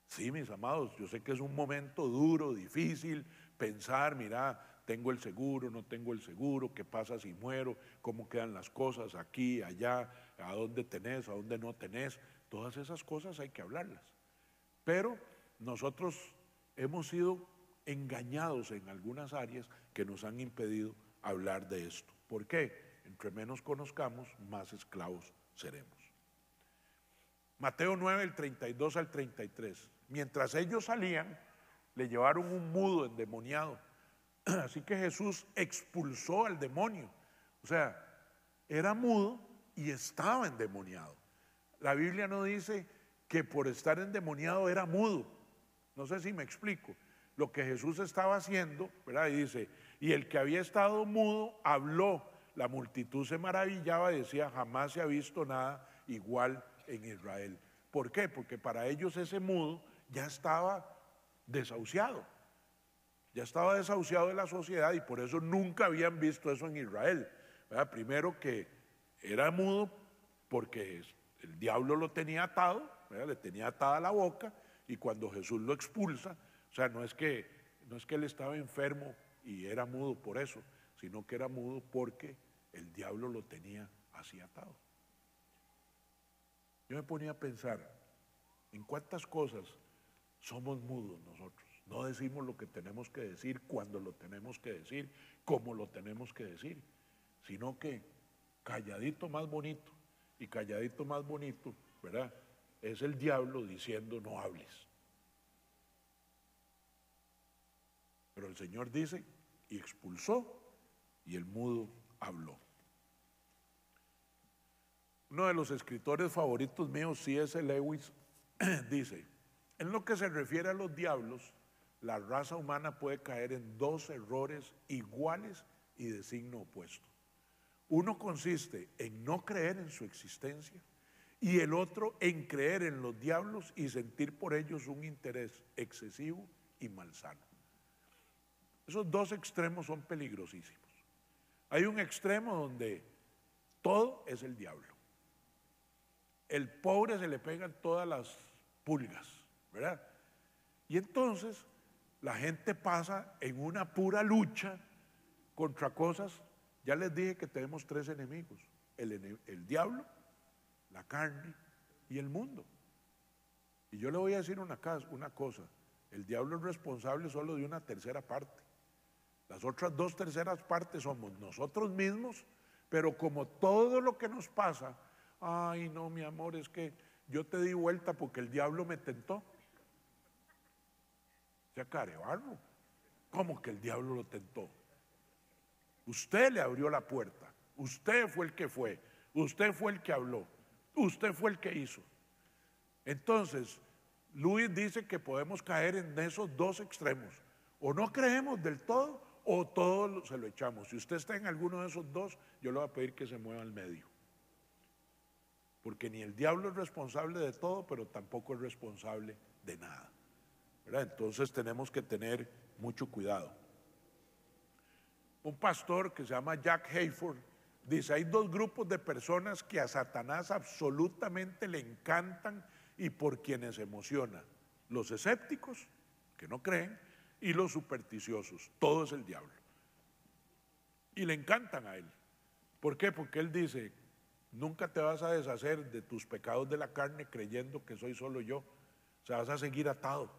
Sí, mis amados, yo sé que es un momento duro, difícil, pensar, mira, tengo el seguro, no tengo el seguro, qué pasa si muero, cómo quedan las cosas aquí, allá, a dónde tenés, a dónde no tenés. Todas esas cosas hay que hablarlas. Pero nosotros hemos sido engañados en algunas áreas que nos han impedido hablar de esto. ¿Por qué? Entre menos conozcamos, más esclavos seremos. Mateo 9, el 32 al 33. Mientras ellos salían, le llevaron un mudo endemoniado. Así que Jesús expulsó al demonio. O sea, era mudo y estaba endemoniado. La Biblia no dice que por estar endemoniado era mudo. No sé si me explico. Lo que Jesús estaba haciendo, ¿verdad? Y dice, y el que había estado mudo habló. La multitud se maravillaba y decía, jamás se ha visto nada igual en Israel. ¿Por qué? Porque para ellos ese mudo ya estaba desahuciado. Ya estaba desahuciado de la sociedad y por eso nunca habían visto eso en Israel, ¿verdad? Primero que era mudo porque el diablo lo tenía atado, ¿verdad? Le tenía atada la boca, y cuando Jesús lo expulsa, o sea, no es que él estaba enfermo y era mudo por eso, sino que era mudo porque el diablo lo tenía así atado. Yo me ponía a pensar en cuántas cosas somos mudos nosotros. No decimos lo que tenemos que decir, cuando lo tenemos que decir, cómo lo tenemos que decir, sino que calladito más bonito, y calladito más bonito, ¿verdad? Es el diablo diciendo no hables. Pero el Señor dice, y expulsó, y el mudo habló. Uno de los escritores favoritos míos, C.S. Lewis, dice, en lo que se refiere a los diablos, la raza humana puede caer en dos errores iguales y de signo opuesto. Uno consiste en no creer en su existencia y el otro en creer en los diablos y sentir por ellos un interés excesivo y malsano. Esos dos extremos son peligrosísimos. Hay un extremo donde todo es el diablo. El pobre se le pegan todas las pulgas, ¿verdad? Y entonces la gente pasa en una pura lucha contra cosas. Ya les dije que tenemos tres enemigos: el diablo, la carne y el mundo. Y yo le voy a decir una cosa: el diablo es responsable solo de una tercera parte. Las otras dos terceras partes somos nosotros mismos, pero como todo lo que nos pasa, ay no, mi amor, es que yo te di vuelta porque el diablo me tentó. Se acarebarlo. ¿Cómo que el diablo lo tentó? Usted le abrió la puerta, usted fue el que fue, usted fue el que habló, usted fue el que hizo. Entonces, Luis dice que podemos caer en esos dos extremos: o no creemos del todo, o todo se lo echamos. Si usted está en alguno de esos dos, yo le voy a pedir que se mueva al medio, porque ni el diablo es responsable de todo, pero tampoco es responsable de nada, ¿verdad? Entonces tenemos que tener mucho cuidado. Un pastor que se llama Jack Hayford dice: hay dos grupos de personas que a Satanás absolutamente le encantan y por quienes se emociona: los escépticos, que no creen, y los supersticiosos. Todo es el diablo. Y le encantan a él. ¿Por qué? Porque él dice: nunca te vas a deshacer de tus pecados de la carne creyendo que soy solo yo. O sea, vas a seguir atado.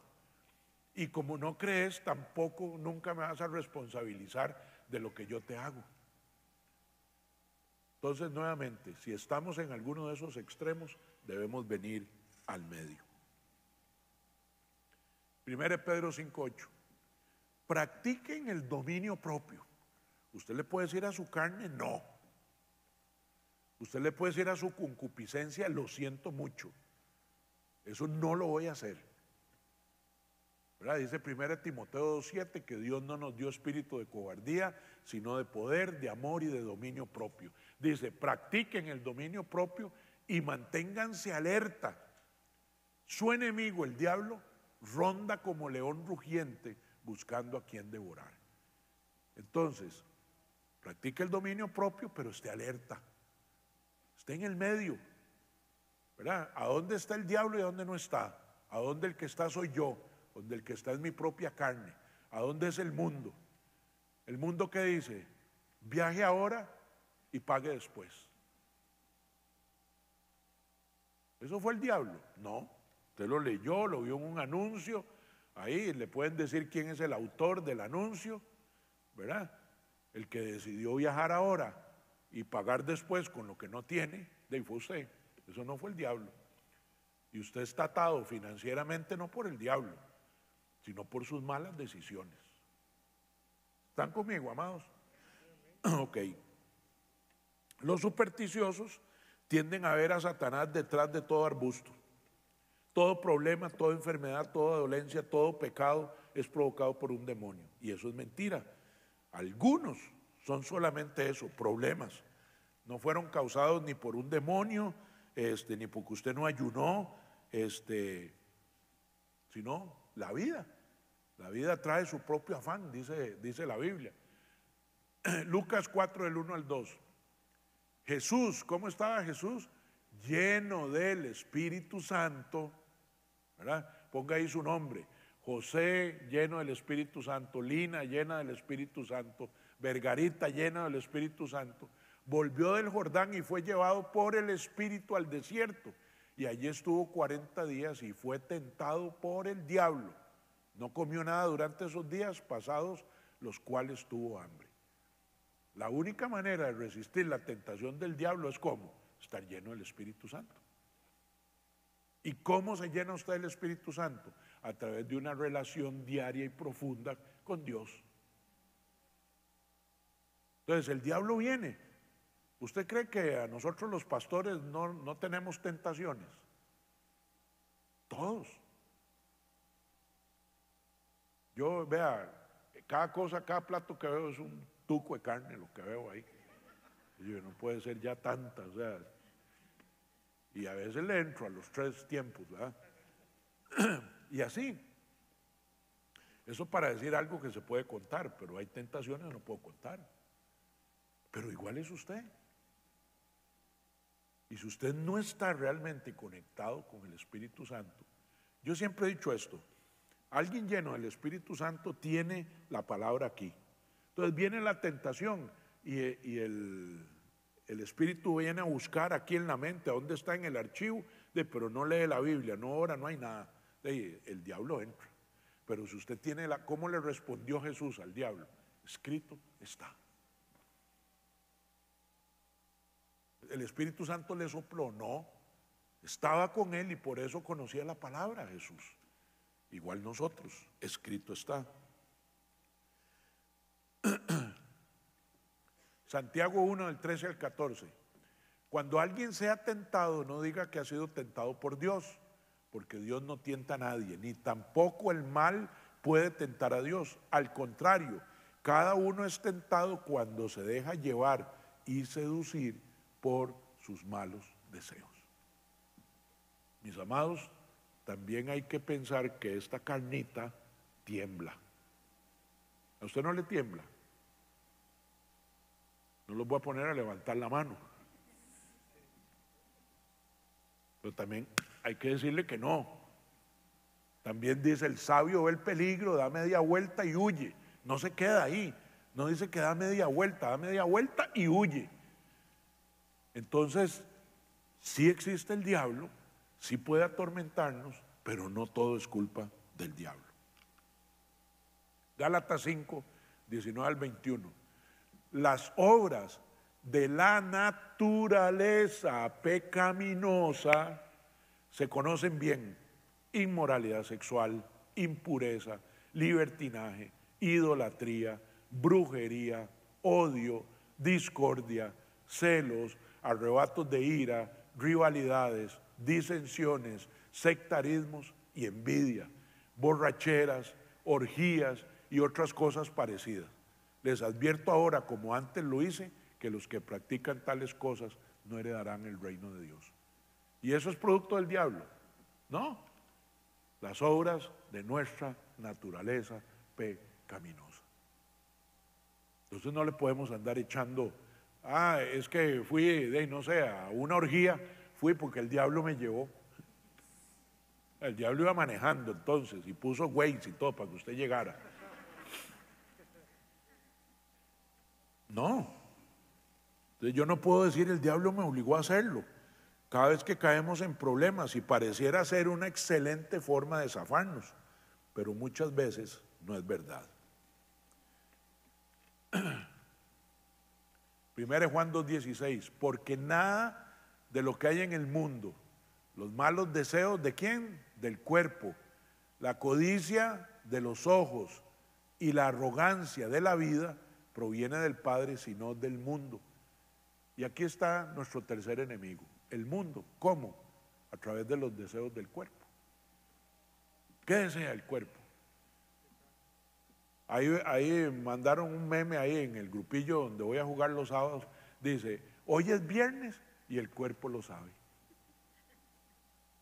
Y como no crees, tampoco nunca me vas a responsabilizar de lo que yo te hago. Entonces, nuevamente, si estamos en alguno de esos extremos, debemos venir al medio. 1 Pedro 5:8. Practiquen el dominio propio. Usted le puede decir a su carne no. Usted le puede decir a su concupiscencia: lo siento mucho, eso no lo voy a hacer, ¿verdad? Dice 1 Timoteo 2:7 que Dios no nos dio espíritu de cobardía, sino de poder, de amor y de dominio propio. Dice: practiquen el dominio propio y manténganse alerta. Su enemigo, el diablo, ronda como león rugiente buscando a quien devorar. Entonces, practique el dominio propio, pero esté alerta, esté en el medio, ¿verdad? ¿A dónde está el diablo y a dónde no está? ¿A dónde el que está soy yo? ¿Dónde el que está es mi propia carne? ¿A dónde es el mundo? ¿El mundo qué dice? Viaje ahora y pague después. ¿Eso fue el diablo? No, usted lo leyó, lo vio en un anuncio. Ahí le pueden decir quién es el autor del anuncio, ¿verdad? El que decidió viajar ahora y pagar después con lo que no tiene, de ahí fue usted. Eso no fue el diablo. Y usted está atado financieramente no por el diablo, sino por sus malas decisiones. ¿Están conmigo, amados? Ok. Los supersticiosos tienden a ver a Satanás detrás de todo arbusto. todo problema, toda enfermedad, toda dolencia, todo pecado es provocado por un demonio. Y eso es mentira. Algunos son solamente eso, problemas. No fueron causados ni por un demonio, ni porque usted no ayunó, sino la vida. La vida trae su propio afán, dice la Biblia. Lucas 4, del 1 al 2. Jesús, ¿cómo estaba Jesús? Lleno del Espíritu Santo, ¿verdad? Ponga ahí su nombre. José, lleno del Espíritu Santo. Lina, llena del Espíritu Santo. Vergarita, llena del Espíritu Santo. Volvió del Jordán y fue llevado por el Espíritu al desierto. Y allí estuvo 40 días y fue tentado por el diablo. No comió nada durante esos días pasados, los cuales tuvo hambre. La única manera de resistir la tentación del diablo es ¿cómo? Estar lleno del Espíritu Santo. ¿Y cómo se llena usted del Espíritu Santo? A través de una relación diaria y profunda con Dios. Entonces el diablo viene. ¿Usted cree que a nosotros los pastores no tenemos tentaciones? Todos. Yo, vea, cada cosa, cada plato que veo es un tuco de carne lo que veo ahí. Y yo, no puede ser ya tanta, o sea. Y a veces le entro a los 3 tiempos, ¿verdad? Y así. Eso para decir algo que se puede contar, pero hay tentaciones que no puedo contar. Pero igual es usted. Y si usted no está realmente conectado con el Espíritu Santo, yo siempre he dicho esto, alguien lleno del Espíritu Santo tiene la palabra aquí. Entonces viene la tentación y el Espíritu viene a buscar aquí en la mente, ¿a dónde está en el archivo? Pero no lee la Biblia, no ora, no hay nada. El diablo entra. Pero si usted tiene ¿cómo le respondió Jesús al diablo? Escrito está. El Espíritu Santo le sopló, no. Estaba con él y por eso conocía la palabra Jesús. Igual nosotros, escrito está. Santiago 1, del 13 al 14. Cuando alguien sea tentado, no diga que ha sido tentado por Dios, porque Dios no tienta a nadie, ni tampoco el mal puede tentar a Dios. Al contrario, cada uno es tentado cuando se deja llevar y seducir por sus malos deseos. Mis amados, también hay que pensar que esta carnita tiembla. ¿A usted no le tiembla? No los voy a poner a levantar la mano. Pero también hay que decirle que no. También dice, el sabio ve el peligro, da media vuelta y huye. No se queda ahí. No dice que da media vuelta y huye. Entonces, sí existe el diablo, sí puede atormentarnos, pero no todo es culpa del diablo. Gálatas 5, 19 al 21. Las obras de la naturaleza pecaminosa se conocen bien: inmoralidad sexual, impureza, libertinaje, idolatría, brujería, odio, discordia, celos, arrebatos de ira, rivalidades, disensiones, sectarismos y envidia, borracheras, orgías y otras cosas parecidas. Les advierto ahora, como antes lo hice, que los que practican tales cosas no heredarán el reino de Dios. ¿Y eso es producto del diablo? No. Las obras de nuestra naturaleza pecaminosa. Entonces no le podemos andar echando, es que fui, no sé, a una orgía, fui porque el diablo me llevó. El diablo iba manejando entonces y puso Waze y todo para que usted llegara. No. Entonces yo no puedo decir el diablo me obligó a hacerlo. Cada vez que caemos en problemas y pareciera ser una excelente forma de zafarnos, pero muchas veces no es verdad. 1 Juan 2:16, porque nada de lo que hay en el mundo, los malos deseos ¿de quién? Del cuerpo, la codicia de los ojos y la arrogancia de la vida proviene del Padre, sino del mundo. Y aquí está nuestro tercer enemigo, el mundo. ¿Cómo? A través de los deseos del cuerpo. ¿Qué desea el cuerpo? Ahí mandaron un meme ahí en el grupillo donde voy a jugar los sábados. Dice, hoy es viernes y el cuerpo lo sabe.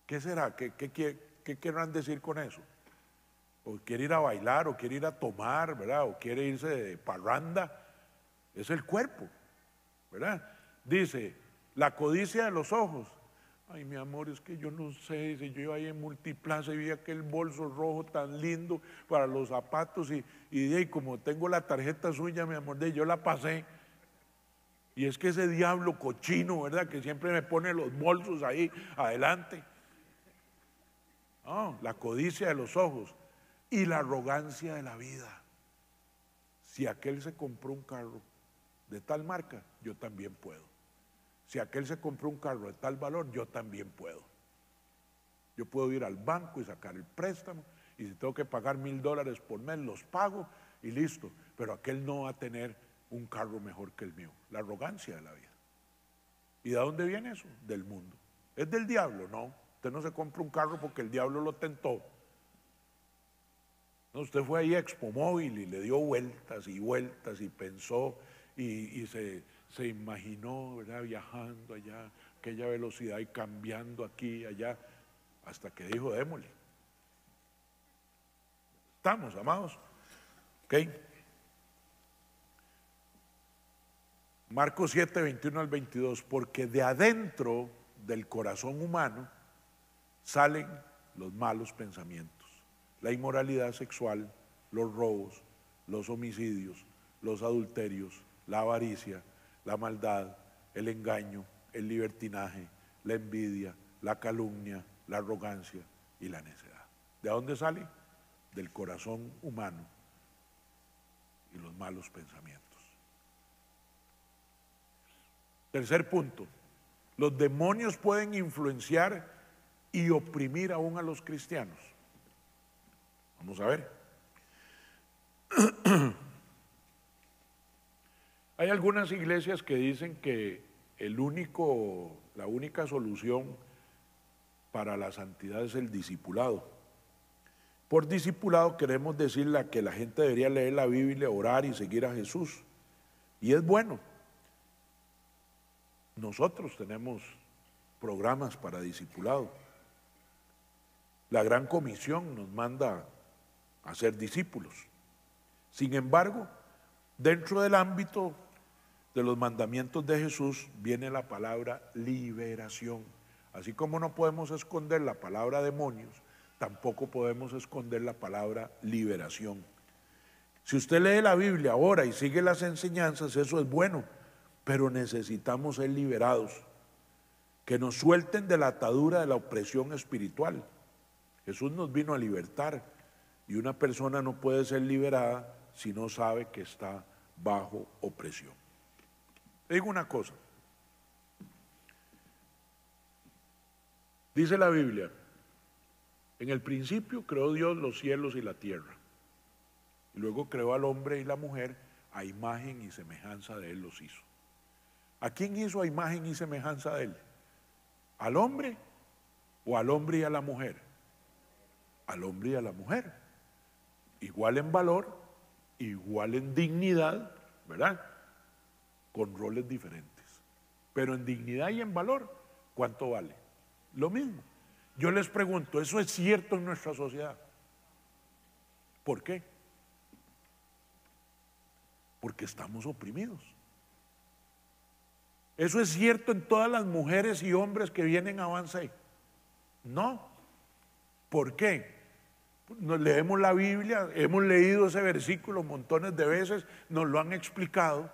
¿Qué será? ¿Qué querrán decir con eso? O quiere ir a bailar, o quiere ir a tomar, ¿verdad? O quiere irse de parranda. Es el cuerpo, ¿verdad? Dice, la codicia de los ojos. Ay, mi amor, es que yo no sé, si yo iba ahí en Multiplaza y vi aquel bolso rojo tan lindo para los zapatos y como tengo la tarjeta suya, mi amor, yo la pasé. Y es que ese diablo cochino, ¿verdad? Que siempre me pone los bolsos ahí adelante. No, la codicia de los ojos y la arrogancia de la vida. Si aquel se compró un carro de tal marca, yo también puedo. Si aquel se compró un carro de tal valor, yo también puedo. Yo puedo ir al banco y sacar el préstamo, y si tengo que pagar $1000 por mes, los pago y listo. Pero aquel no va a tener un carro mejor que el mío. La arrogancia de la vida. ¿Y de dónde viene eso? Del mundo. ¿Es del diablo? No. Usted no se compra un carro porque el diablo lo tentó. No, usted fue ahí a Expo Móvil y le dio vueltas y vueltas y pensó y se imaginó, ¿verdad? Viajando allá, aquella velocidad y cambiando aquí y allá, hasta que dijo, démosle. ¿Estamos, amados? ¿Ok? Marcos 7, 21 al 22, porque de adentro del corazón humano salen los malos pensamientos, la inmoralidad sexual, los robos, los homicidios, los adulterios, la avaricia, la maldad, el engaño, el libertinaje, la envidia, la calumnia, la arrogancia y la necedad. ¿De dónde sale? Del corazón humano y los malos pensamientos. Tercer punto, los demonios pueden influenciar y oprimir aún a los cristianos. Vamos a ver. Hay algunas iglesias que dicen que la única solución para la santidad es el discipulado. Por discipulado queremos decirle que la gente debería leer la Biblia, orar y seguir a Jesús. Y es bueno. Nosotros tenemos programas para discipulado. La Gran Comisión nos manda a ser discípulos. Sin embargo, dentro del ámbito de los mandamientos de Jesús viene la palabra liberación. Así como no podemos esconder la palabra demonios, tampoco podemos esconder la palabra liberación. Si usted lee la Biblia ahora y sigue las enseñanzas, eso es bueno, pero necesitamos ser liberados, que nos suelten de la atadura de la opresión espiritual. Jesús nos vino a libertar y una persona no puede ser liberada si no sabe que está bajo opresión. Le digo una cosa, dice la Biblia, en el principio creó Dios los cielos y la tierra, y luego creó al hombre y la mujer, a imagen y semejanza de Él los hizo. ¿A quién hizo a imagen y semejanza de Él? ¿Al hombre o al hombre y a la mujer? Al hombre y a la mujer, igual en valor, igual en dignidad, ¿verdad? Con roles diferentes, pero en dignidad y en valor, ¿cuánto vale? Lo mismo. Yo les pregunto, ¿eso es cierto en nuestra sociedad? ¿Por qué? Porque estamos oprimidos. ¿Eso es cierto en todas las mujeres y hombres que vienen a Avance? No. ¿Por qué? Nos leemos la Biblia, hemos leído ese versículo montones de veces, nos lo han explicado,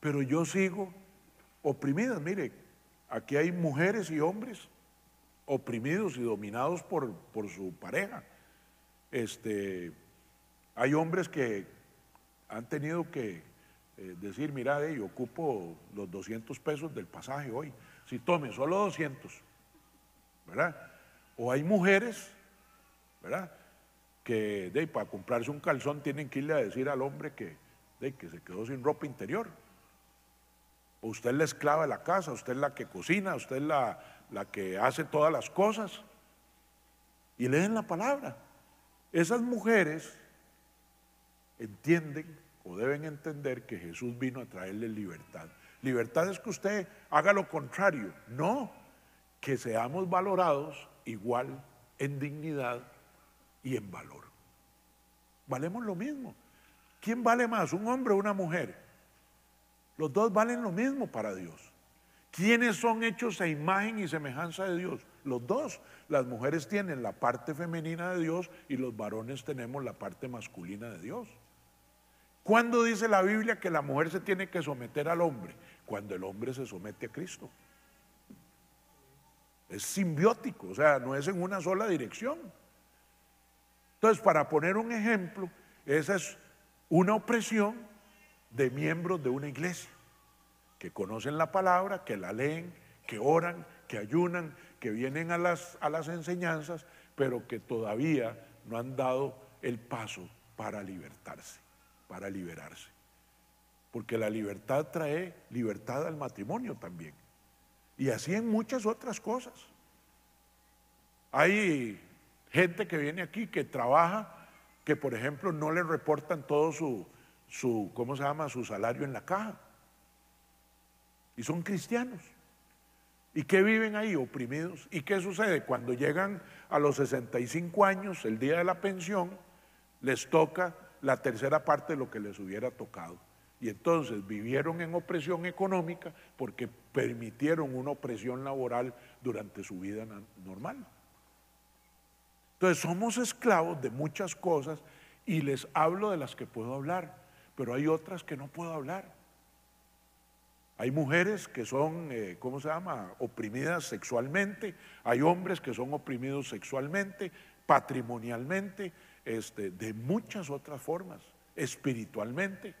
pero yo sigo oprimida. Mire, aquí hay mujeres y hombres oprimidos y dominados por su pareja. Hay hombres que han tenido que decir, mira, yo ocupo los 200 pesos del pasaje hoy, si tome solo 200, ¿verdad? O hay mujeres, ¿verdad?, que para comprarse un calzón tienen que irle a decir al hombre que se quedó sin ropa interior. O usted es la esclava de la casa, usted es la que cocina, usted es la que hace todas las cosas. Y leen la palabra. Esas mujeres entienden o deben entender que Jesús vino a traerles libertad. Libertad es que usted haga lo contrario, no, que seamos valorados igual en dignidad y en valor. Valemos lo mismo. ¿Quién vale más, un hombre o una mujer? Los dos valen lo mismo para Dios. ¿Quiénes son hechos a imagen y semejanza de Dios? Los dos. Las mujeres tienen la parte femenina de Dios y los varones tenemos la parte masculina de Dios. ¿Cuándo dice la Biblia que la mujer se tiene que someter al hombre? Cuando el hombre se somete a Cristo. Es simbiótico, o sea, no es en una sola dirección. Entonces, para poner un ejemplo, esa es una opresión de miembros de una iglesia que conocen la palabra, que la leen, que oran, que ayunan, que vienen a las enseñanzas, pero que todavía no han dado el paso para libertarse, para liberarse. Porque la libertad trae libertad al matrimonio también. Y así en muchas otras cosas. Hay gente que viene aquí que trabaja, que por ejemplo no le reportan todo su ¿cómo se llama?, su salario en la caja. Y son cristianos. ¿Y qué viven ahí? Oprimidos. ¿Y qué sucede? Cuando llegan a los 65 años, el día de la pensión, les toca la tercera parte de lo que les hubiera tocado. Y entonces vivieron en opresión económica porque permitieron una opresión laboral durante su vida normal. Entonces somos esclavos de muchas cosas y les hablo de las que puedo hablar, pero hay otras que no puedo hablar. Hay mujeres que son, ¿cómo se llama?, oprimidas sexualmente, hay hombres que son oprimidos sexualmente, patrimonialmente, de muchas otras formas, espiritualmente.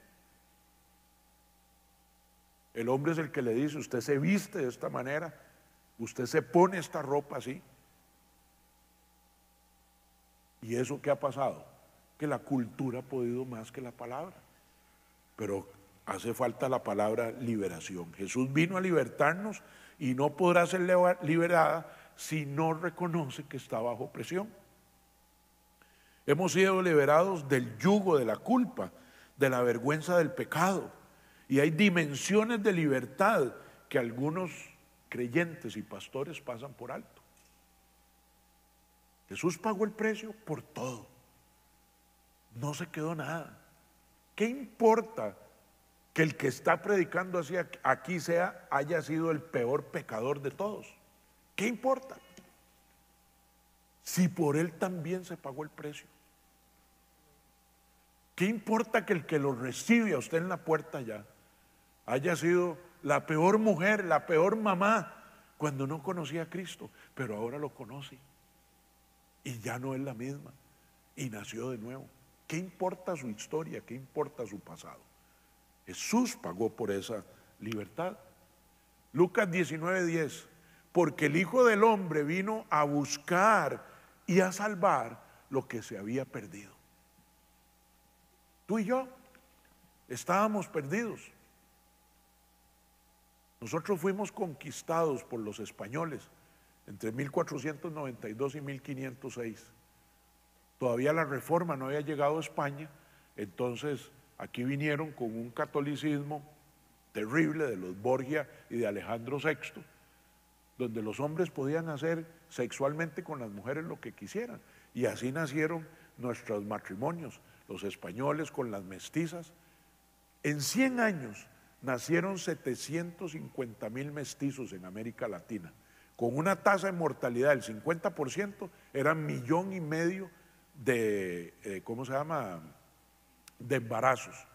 El hombre es el que le dice, usted se viste de esta manera, usted se pone esta ropa así. ¿Y eso qué ha pasado? Que la cultura ha podido más que la palabra. Pero hace falta la palabra liberación. Jesús vino a libertarnos y no podrá ser liberada si no reconoce que está bajo presión. Hemos sido liberados del yugo de la culpa, de la vergüenza del pecado. Y hay dimensiones de libertad que algunos creyentes y pastores pasan por alto. Jesús pagó el precio por todo. No se quedó nada. ¿Qué importa que el que está predicando así aquí haya sido el peor pecador de todos? ¿Qué importa? Si por él también se pagó el precio. ¿Qué importa que el que lo recibe a usted en la puerta ya haya sido la peor mujer, la peor mamá, cuando no conocía a Cristo, pero ahora lo conoce y ya no es la misma y nació de nuevo? ¿Qué importa su historia? ¿Qué importa su pasado? Jesús pagó por esa libertad. Lucas 19:10, porque el Hijo del Hombre vino a buscar y a salvar lo que se había perdido. Tú y yo estábamos perdidos. Nosotros fuimos conquistados por los españoles entre 1492 y 1506. Todavía la Reforma no había llegado a España, entonces aquí vinieron con un catolicismo terrible de los Borgia y de Alejandro VI, donde los hombres podían hacer sexualmente con las mujeres lo que quisieran, y así nacieron nuestros matrimonios, los españoles con las mestizas. En 100 años nacieron 750,000 mestizos en América Latina, con una tasa de mortalidad del 50%, eran 1,5 millones de, ¿cómo se llama?, de embarazos.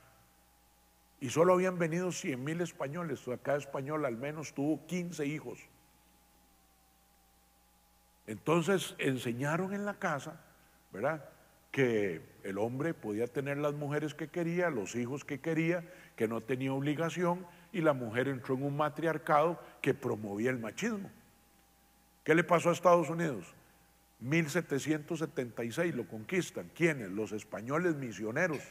Y solo habían venido 100,000 españoles, cada español al menos tuvo 15 hijos. Entonces enseñaron en la casa, ¿verdad?, que el hombre podía tener las mujeres que quería, los hijos que quería, que no tenía obligación, y la mujer entró en un matriarcado que promovía el machismo. ¿Qué le pasó a Estados Unidos? 1776 lo conquistan. ¿Quiénes? Los españoles misioneros.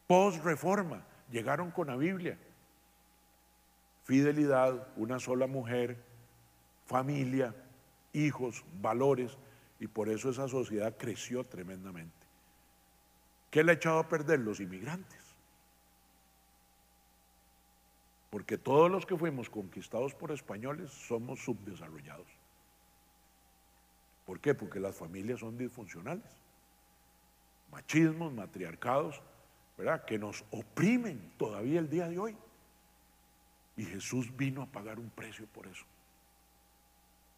Post-reforma, llegaron con la Biblia. Fidelidad, una sola mujer, familia, hijos, valores. y por eso esa sociedad creció tremendamente. ¿Qué le ha echado a perder? Los inmigrantes. Porque todos los que fuimos conquistados por españoles somos subdesarrollados. ¿Por qué? Porque las familias son disfuncionales. Machismos, matriarcados, ¿verdad?, que nos oprimen todavía el día de hoy. Y Jesús vino a pagar un precio por eso.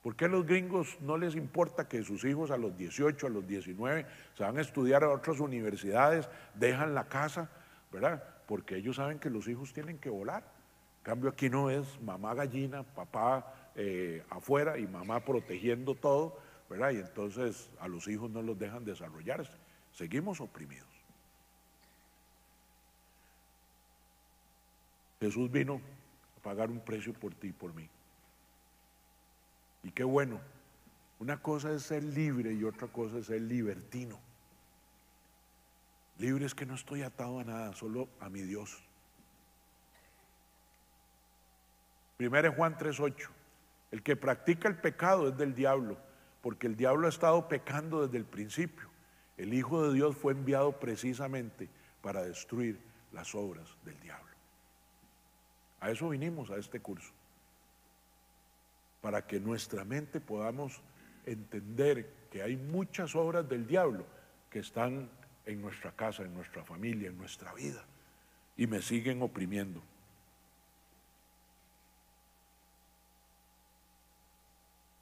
¿Por qué a los gringos no les importa que sus hijos a los 18, a los 19 se van a estudiar a otras universidades, dejan la casa, ¿verdad? Porque ellos saben que los hijos tienen que volar. En cambio aquí no es mamá gallina, papá afuera y mamá protegiendo todo, ¿verdad? Y entonces a los hijos no los dejan desarrollarse. Seguimos oprimidos. Jesús vino a pagar un precio por ti y por mí. Y qué bueno, una cosa es ser libre y otra cosa es ser libertino. Libre es que no estoy atado a nada, solo a mi Dios. 1 Juan 3:8, el que practica el pecado es del diablo, porque el diablo ha estado pecando desde el principio. El Hijo de Dios fue enviado precisamente para destruir las obras del diablo. A eso vinimos a este curso, para que nuestra mente podamos entender que hay muchas obras del diablo que están en nuestra casa, en nuestra familia, en nuestra vida, y me siguen oprimiendo.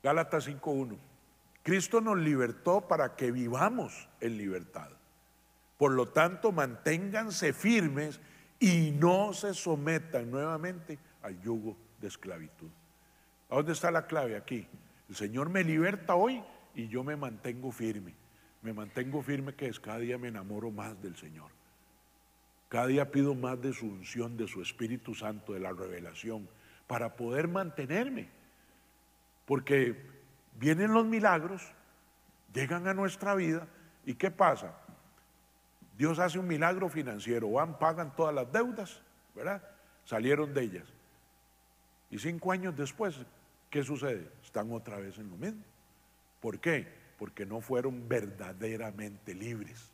Gálatas 5:1. Cristo nos libertó para que vivamos en libertad. Por lo tanto, manténganse firmes y no se sometan nuevamente al yugo de esclavitud. ¿A dónde está la clave? Aquí. El Señor me liberta hoy y yo me mantengo firme. Me mantengo firme, que es cada día me enamoro más del Señor. Cada día pido más de su unción, de su Espíritu Santo, de la revelación, para poder mantenerme. Porque vienen los milagros, llegan a nuestra vida, ¿y qué pasa? Dios hace un milagro financiero, van, pagan todas las deudas, ¿verdad? Salieron de ellas. Y 5 años después, ¿qué sucede? Están otra vez en lo mismo. ¿Por qué? Porque no fueron verdaderamente libres.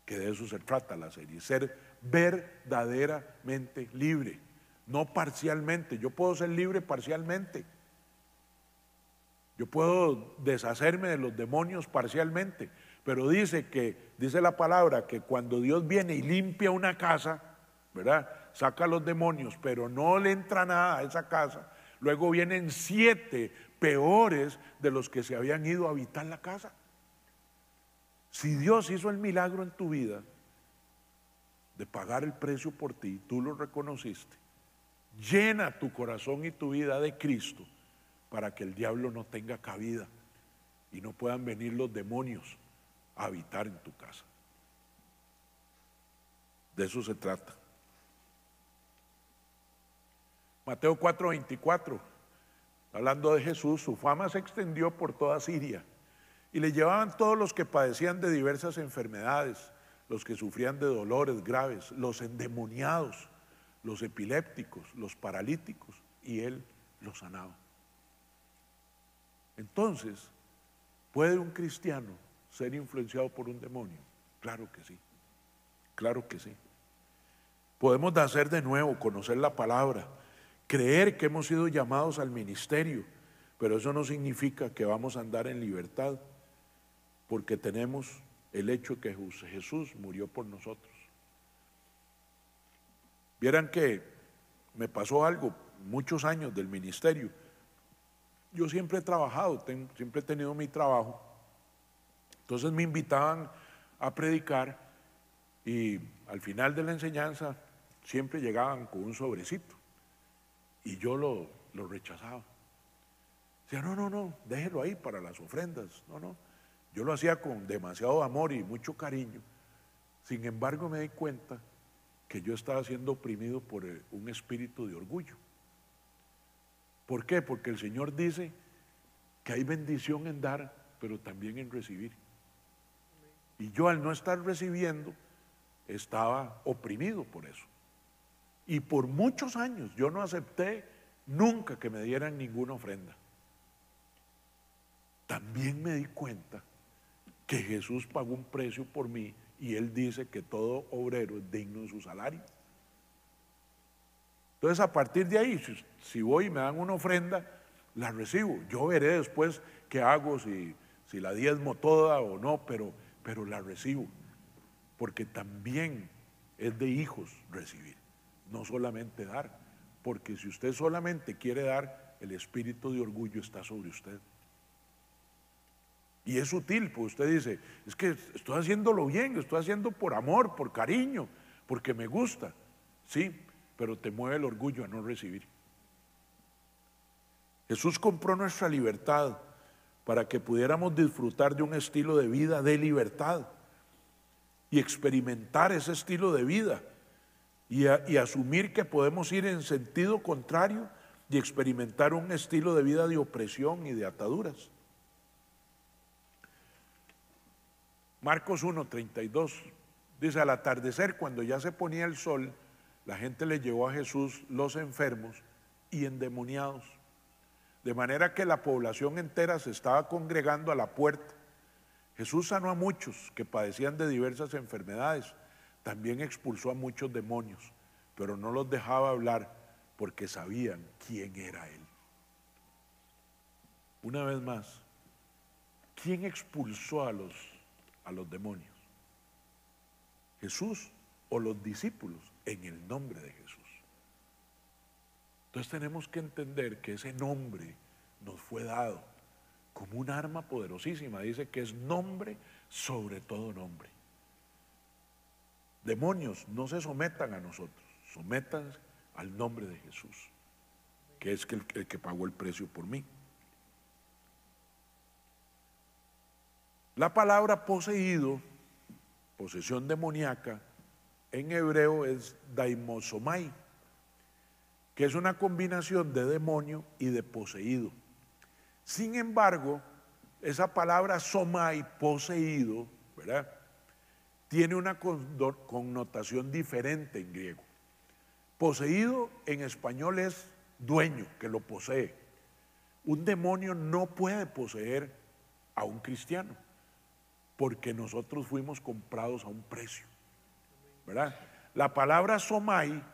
Que de eso se trata la serie, ser verdaderamente libre, no parcialmente. Yo puedo ser libre parcialmente. Yo puedo deshacerme de los demonios parcialmente, pero dice la palabra que cuando Dios viene y limpia una casa, ¿verdad?, saca los demonios, pero no le entra nada a esa casa. Luego vienen 7 peores de los que se habían ido a habitar la casa. Si Dios hizo el milagro en tu vida de pagar el precio por ti, tú lo reconociste, llena tu corazón y tu vida de Cristo para que el diablo no tenga cabida y no puedan venir los demonios a habitar en tu casa. De eso se trata. Mateo 4:24, hablando de Jesús, su fama se extendió por toda Siria y le llevaban todos los que padecían de diversas enfermedades, los que sufrían de dolores graves, los endemoniados, los epilépticos, los paralíticos, y él los sanaba. Entonces, ¿puede un cristiano ser influenciado por un demonio? Claro que sí, claro que sí. Podemos nacer de nuevo, conocer la palabra, creer que hemos sido llamados al ministerio, pero eso no significa que vamos a andar en libertad, porque tenemos el hecho que Jesús murió por nosotros. Vieran que me pasó algo, muchos años del ministerio. Yo siempre he trabajado, siempre he tenido mi trabajo. Entonces me invitaban a predicar y al final de la enseñanza siempre llegaban con un sobrecito y yo lo rechazaba. Decía, no, déjelo ahí para las ofrendas. No, yo lo hacía con demasiado amor y mucho cariño. Sin embargo, me di cuenta que yo estaba siendo oprimido por un espíritu de orgullo. ¿Por qué? Porque el Señor dice que hay bendición en dar, pero también en recibir. Y yo, al no estar recibiendo, estaba oprimido por eso. Y por muchos años yo no acepté nunca que me dieran ninguna ofrenda. también me di cuenta que Jesús pagó un precio por mí y Él dice que todo obrero es digno de su salario. Entonces, a partir de ahí, si voy y me dan una ofrenda, la recibo. Yo veré después qué hago, si la diezmo toda o no, pero la recibo. Porque también es de hijos recibir, no solamente dar. Porque si usted solamente quiere dar, el espíritu de orgullo está sobre usted. Y es sutil, pues usted dice, es que estoy haciéndolo bien, lo estoy haciendo por amor, por cariño, porque me gusta. Sí, pero te mueve el orgullo a no recibir. Jesús compró nuestra libertad para que pudiéramos disfrutar de un estilo de vida de libertad y experimentar ese estilo de vida y asumir que podemos ir en sentido contrario y experimentar un estilo de vida de opresión y de ataduras. Marcos 1:32 dice: al atardecer, cuando ya se ponía el sol, la gente le llevó a Jesús los enfermos y endemoniados, de manera que la población entera se estaba congregando a la puerta. Jesús sanó a muchos que padecían de diversas enfermedades, también expulsó a muchos demonios, pero no los dejaba hablar porque sabían quién era Él. Una vez más, ¿quién expulsó a los demonios? ¿Jesús o los discípulos? En el nombre de Jesús. Entonces tenemos que entender que ese nombre nos fue dado como un arma poderosísima. Dice que es nombre sobre todo nombre. Demonios, no se sometan a nosotros, sométanse al nombre de Jesús, que es el que pagó el precio por mí. La palabra poseído, posesión demoníaca, en hebreo es daimosomai, que es una combinación de demonio y de poseído. Sin embargo, esa palabra somai, poseído, ¿verdad?, tiene una connotación diferente en griego. Poseído en español es dueño, que lo posee. Un demonio no puede poseer a un cristiano, porque nosotros fuimos comprados a un precio, ¿verdad? La palabra somai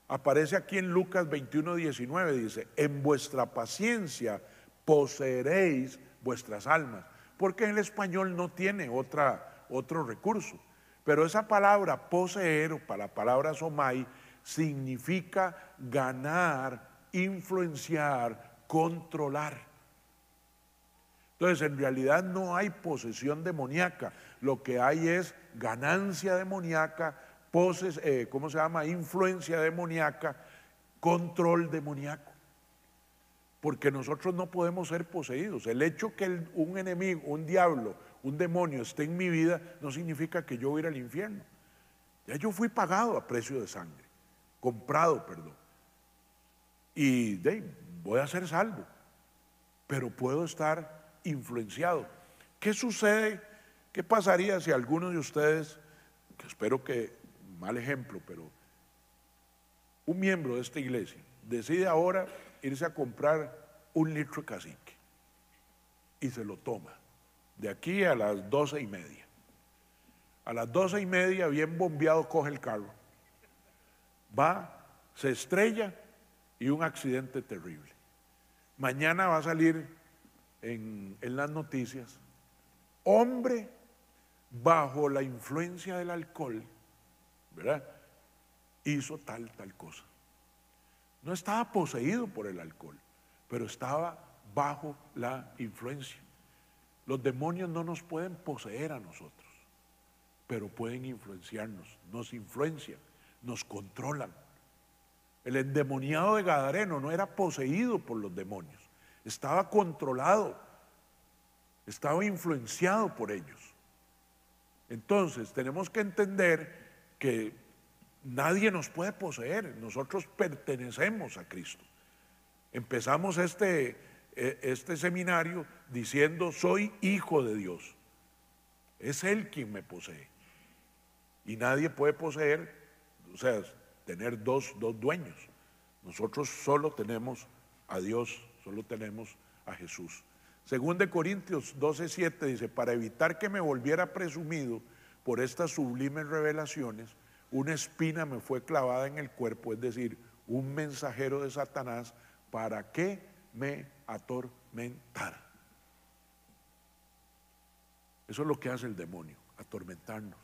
aparece aquí en Lucas 21:19, dice: en vuestra paciencia poseeréis vuestras almas, porque en el español no tiene otro recurso. Pero esa palabra poseer, o la palabra somai, significa ganar, influenciar, controlar. Entonces, en realidad no hay posesión demoníaca, lo que hay es ganancia demoníaca, influencia demoníaca, control demoníaco. Porque nosotros no podemos ser poseídos. El hecho que un enemigo, un diablo, un demonio esté en mi vida no significa que yo voy a ir al infierno. Ya yo fui pagado a precio de sangre, comprado, perdón. Y voy a ser salvo, pero puedo estar influenciado. ¿Qué sucede? ¿Qué pasaría si alguno de ustedes, que espero que, mal ejemplo, pero un miembro de esta iglesia decide ahora irse a comprar 1 litro de cacique y se lo toma de aquí a las 12:30? A las 12:30, bien bombeado, coge el carro, va, se estrella y un accidente terrible. Mañana va a salir en las noticias: hombre bajo la influencia del alcohol, ¿verdad?, hizo tal cosa. No estaba poseído por el alcohol, pero estaba bajo la influencia. Los demonios no nos pueden poseer a nosotros, pero pueden influenciarnos, nos influencian, nos controlan. El endemoniado de Gadareno no era poseído por los demonios, estaba controlado, estaba influenciado por ellos. Entonces tenemos que entender que nadie nos puede poseer, nosotros pertenecemos a Cristo. Empezamos este seminario diciendo: soy hijo de Dios, es Él quien me posee. Y nadie puede poseer, o sea, tener dos dueños. Nosotros solo tenemos a Dios, solo tenemos a Jesús. Según de Corintios 12:7 dice, para evitar que me volviera presumido por estas sublimes revelaciones, una espina me fue clavada en el cuerpo, es decir, un mensajero de Satanás, para que me atormentara. Eso es lo que hace el demonio, atormentarnos.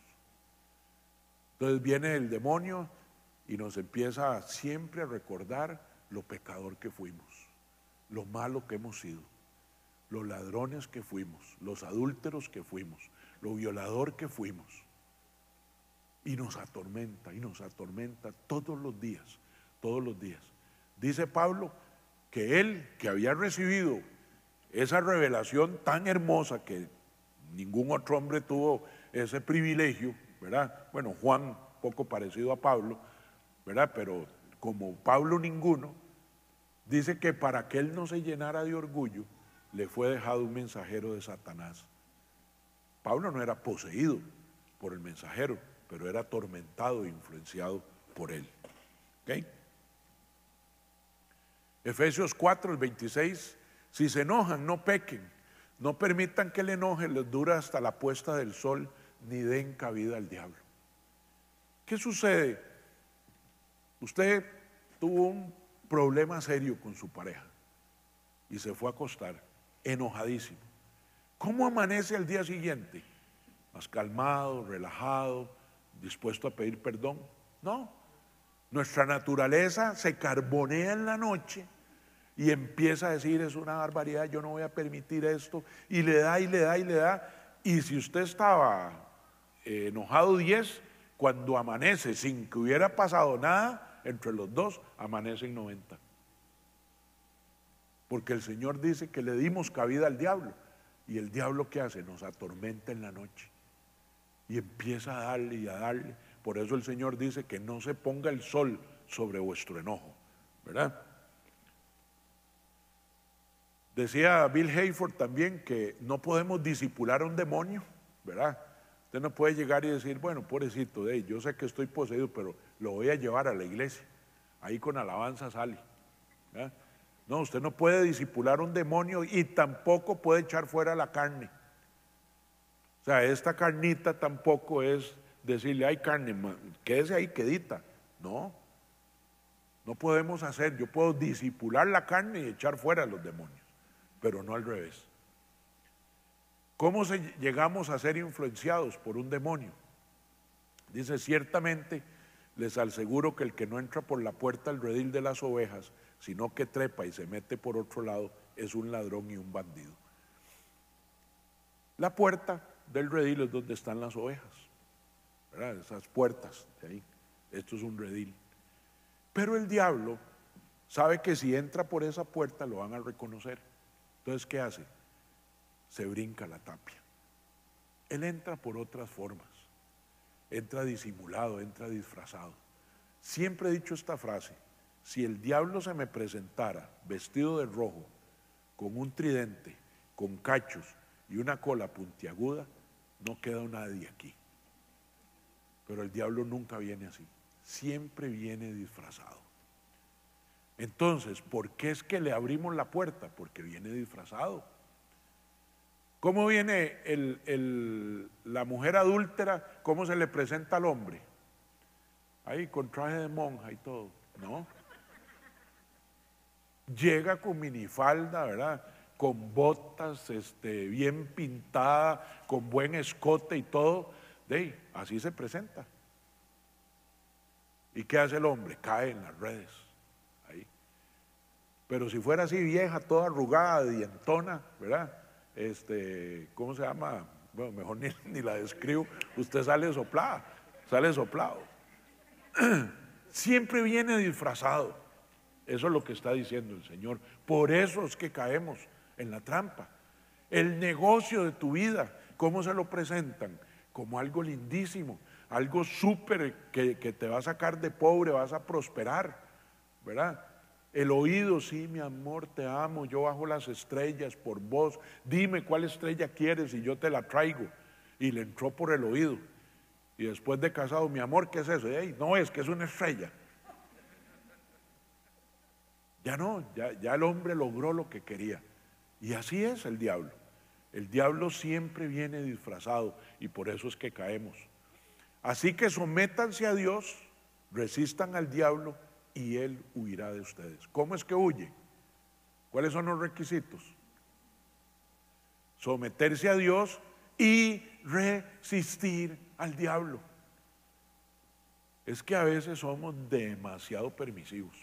Entonces viene el demonio y nos empieza siempre a recordar lo pecador que fuimos, lo malo que hemos sido, los ladrones que fuimos, los adúlteros que fuimos, lo violador que fuimos. Y nos atormenta todos los días, todos los días. Dice Pablo que él, que había recibido esa revelación tan hermosa que ningún otro hombre tuvo ese privilegio, ¿verdad? Bueno, Juan, poco parecido a Pablo, ¿verdad? Pero como Pablo ninguno, dice que para que él no se llenara de orgullo, le fue dejado un mensajero de Satanás. Pablo no era poseído por el mensajero, pero era atormentado e influenciado por él. ¿Okay? Efesios 4, el 26, si se enojan, no pequen, no permitan que el enojo les dure hasta la puesta del sol, ni den cabida al diablo. ¿Qué sucede? Usted tuvo un problema serio con su pareja y se fue a acostar enojadísimo. ¿Cómo amanece al día siguiente? Más calmado, relajado, dispuesto a pedir perdón. No, nuestra naturaleza se carbonea en la noche y empieza a decir, es una barbaridad, yo no voy a permitir esto, y le da, y le da, y le da. Y si usted estaba enojado 10, cuando amanece sin que hubiera pasado nada, entre los dos amanecen 90. Porque el Señor dice que le dimos cabida al diablo, y el diablo ¿qué hace? Nos atormenta en la noche y empieza a darle y a darle. Por eso el Señor dice que no se ponga el sol sobre vuestro enojo, ¿verdad? Decía Bill Hayford también que no podemos disipular a un demonio, ¿verdad? Usted no puede llegar y decir, bueno, pobrecito, yo sé que estoy poseído, pero lo voy a llevar a la iglesia, ahí con alabanza sale, ¿verdad? No, usted no puede disipular a un demonio y tampoco puede echar fuera la carne. O sea, esta carnita tampoco es decirle, ay carne, quédese ahí quedita. No, no podemos hacer, yo puedo disipular la carne y echar fuera a los demonios, pero no al revés. ¿Cómo llegamos a ser influenciados por un demonio? Dice, ciertamente les aseguro que el que no entra por la puerta al redil de las ovejas, sino que trepa y se mete por otro lado, es un ladrón y un bandido. La puerta del redil es donde están las ovejas, ¿verdad? Esas puertas de ahí, esto es un redil. Pero el diablo sabe que si entra por esa puerta lo van a reconocer. Entonces, ¿qué hace? Se brinca la tapia. Él entra por otras formas, entra disimulado, entra disfrazado. Siempre he dicho esta frase, si el diablo se me presentara vestido de rojo, con un tridente, con cachos y una cola puntiaguda, no queda nadie aquí. Pero el diablo nunca viene así, siempre viene disfrazado. Entonces, ¿por qué es que le abrimos la puerta? Porque viene disfrazado. ¿Cómo viene la mujer adúltera? ¿Cómo se le presenta al hombre? Ahí con traje de monja y todo, ¿no? Llega con minifalda, ¿verdad? Con botas, bien pintada, con buen escote y todo. Así se presenta. ¿Y qué hace el hombre? Cae en las redes. Ahí. Pero si fuera así vieja, toda arrugada, dientona, ¿verdad? ¿Cómo se llama? Bueno, mejor ni la describo. Usted sale soplada, sale soplado. Siempre viene disfrazado. Eso es lo que está diciendo el Señor. Por eso es que caemos en la trampa. El negocio de tu vida, ¿cómo se lo presentan? Como algo lindísimo, algo súper que te va a sacar de pobre, vas a prosperar, ¿verdad? El oído, sí, mi amor, te amo, yo bajo las estrellas por vos, dime cuál estrella quieres y yo te la traigo. Y le entró por el oído. Y después de casado, mi amor, ¿qué es eso? No, es que es una estrella. Ya no, ya el hombre logró lo que quería. Y así es el diablo. El diablo siempre viene disfrazado y por eso es que caemos. Así que sométanse a Dios, resistan al diablo y él huirá de ustedes. ¿Cómo es que huye? ¿Cuáles son los requisitos? Someterse a Dios y resistir al diablo. Es que a veces somos demasiado permisivos.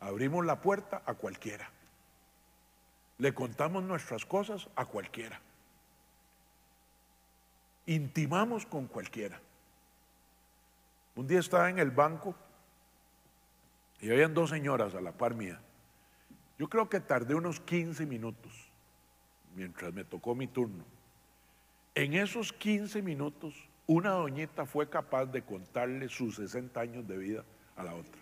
Abrimos la puerta a cualquiera. Le contamos nuestras cosas a cualquiera. Intimamos con cualquiera. Un día estaba en el banco y habían dos señoras a la par mía. Yo creo que tardé unos 15 minutos mientras me tocó mi turno. En esos 15 minutos, una doñita fue capaz de contarle sus 60 años de vida a la otra.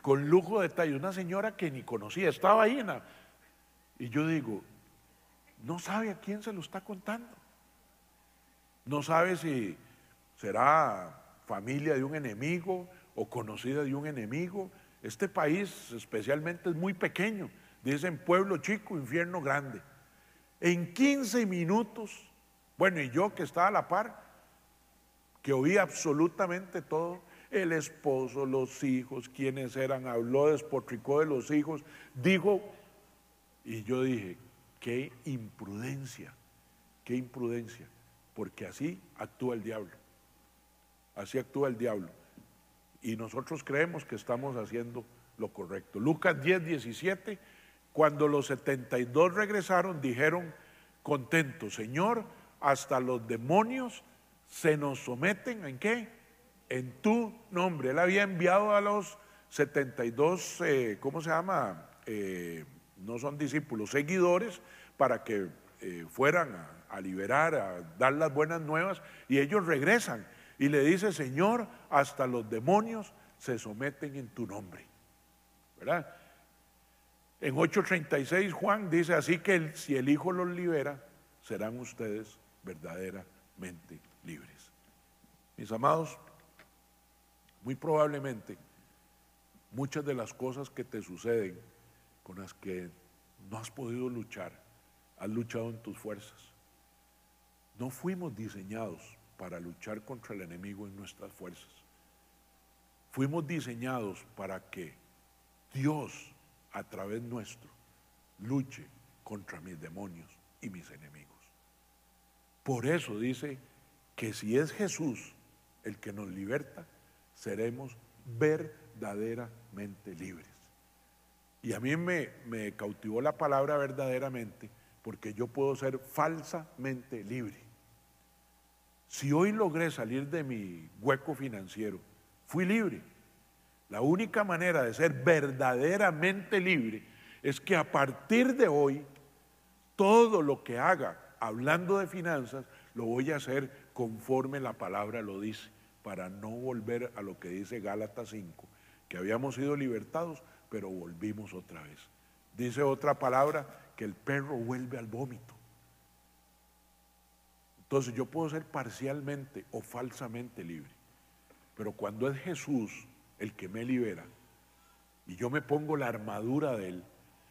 Con lujo de detalle, una señora que ni conocía, estaba ahí y yo digo, no sabe a quién se lo está contando. No sabe si será familia de un enemigo o conocida de un enemigo. Este país especialmente es muy pequeño. Dicen pueblo chico, infierno grande. En 15 minutos, bueno, y yo que estaba a la par, que oí absolutamente todo, el esposo, los hijos, quiénes eran, habló, despotricó de los hijos, dijo, y yo dije, qué imprudencia, porque así actúa el diablo, así actúa el diablo, y nosotros creemos que estamos haciendo lo correcto. Lucas 10:17, cuando los 72 regresaron, dijeron contentos, Señor, hasta los demonios se nos someten, ¿en qué? En tu nombre. Él había enviado a los 72, ¿cómo se llama? No son discípulos, seguidores, para que fueran a liberar, a dar las buenas nuevas, y ellos regresan y le dice, Señor, hasta los demonios se someten en tu nombre, ¿verdad? En 8:36 Juan dice, así que si el Hijo los libera, serán ustedes verdaderamente libres. Mis amados, muy probablemente muchas de las cosas que te suceden, con las que no has podido luchar, has luchado en tus fuerzas. No fuimos diseñados para luchar contra el enemigo en nuestras fuerzas. Fuimos diseñados para que Dios, a través nuestro, luche contra mis demonios y mis enemigos. Por eso dice que si es Jesús el que nos liberta, seremos verdaderamente libres. Y a mí me cautivó la palabra verdaderamente, porque yo puedo ser falsamente libre. Si hoy logré salir de mi hueco financiero, fui libre. La única manera de ser verdaderamente libre es que a partir de hoy, todo lo que haga hablando de finanzas, lo voy a hacer conforme la palabra lo dice, para no volver a lo que dice Gálatas 5, que habíamos sido libertados, pero volvimos otra vez. Dice otra palabra, que el perro vuelve al vómito. Entonces yo puedo ser parcialmente o falsamente libre, pero cuando es Jesús el que me libera y yo me pongo la armadura de él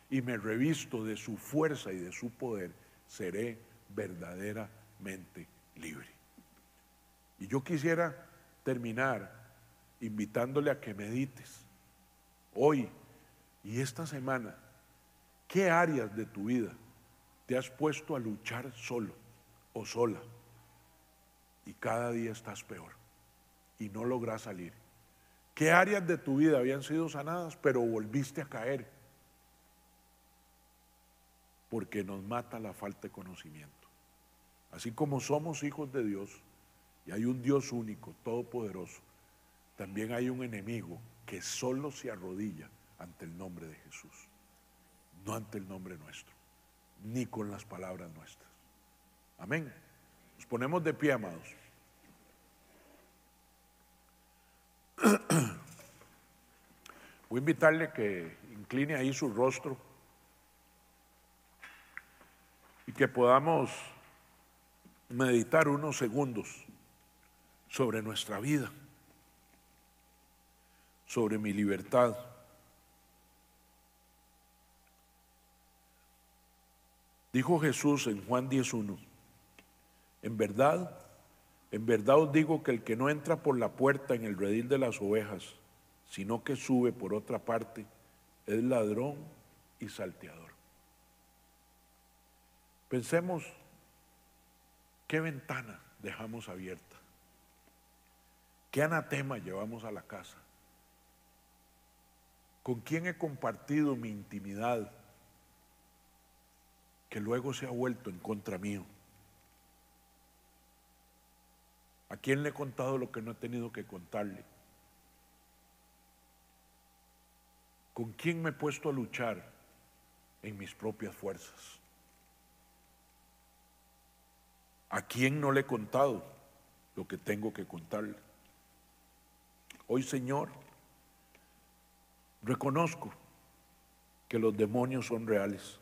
y me revisto de su fuerza y de su poder, seré verdaderamente libre. Y yo quisiera terminar invitándole a que medites hoy y esta semana, ¿qué áreas de tu vida te has puesto a luchar solo o sola? Y cada día estás peor y no logras salir. ¿Qué áreas de tu vida habían sido sanadas, pero volviste a caer? Porque nos mata la falta de conocimiento. Así como somos hijos de Dios y hay un Dios único, todopoderoso, también hay un enemigo que solo se arrodilla ante el nombre de Jesús, no ante el nombre nuestro, ni con las palabras nuestras. Amén. Nos ponemos de pie, amados. Voy a invitarle que incline ahí su rostro y que podamos meditar unos segundos sobre nuestra vida, sobre mi libertad. Dijo Jesús en Juan 10:1, en verdad os digo que el que no entra por la puerta en el redil de las ovejas, sino que sube por otra parte, es ladrón y salteador. Pensemos, ¿qué ventana dejamos abierta? ¿Qué anatema llevamos a la casa? ¿Con quién he compartido mi intimidad que luego se ha vuelto en contra mío? ¿A quién le he contado lo que no he tenido que contarle? ¿Con quién me he puesto a luchar en mis propias fuerzas? ¿A quién no le he contado lo que tengo que contarle? Hoy, Señor, reconozco que los demonios son reales,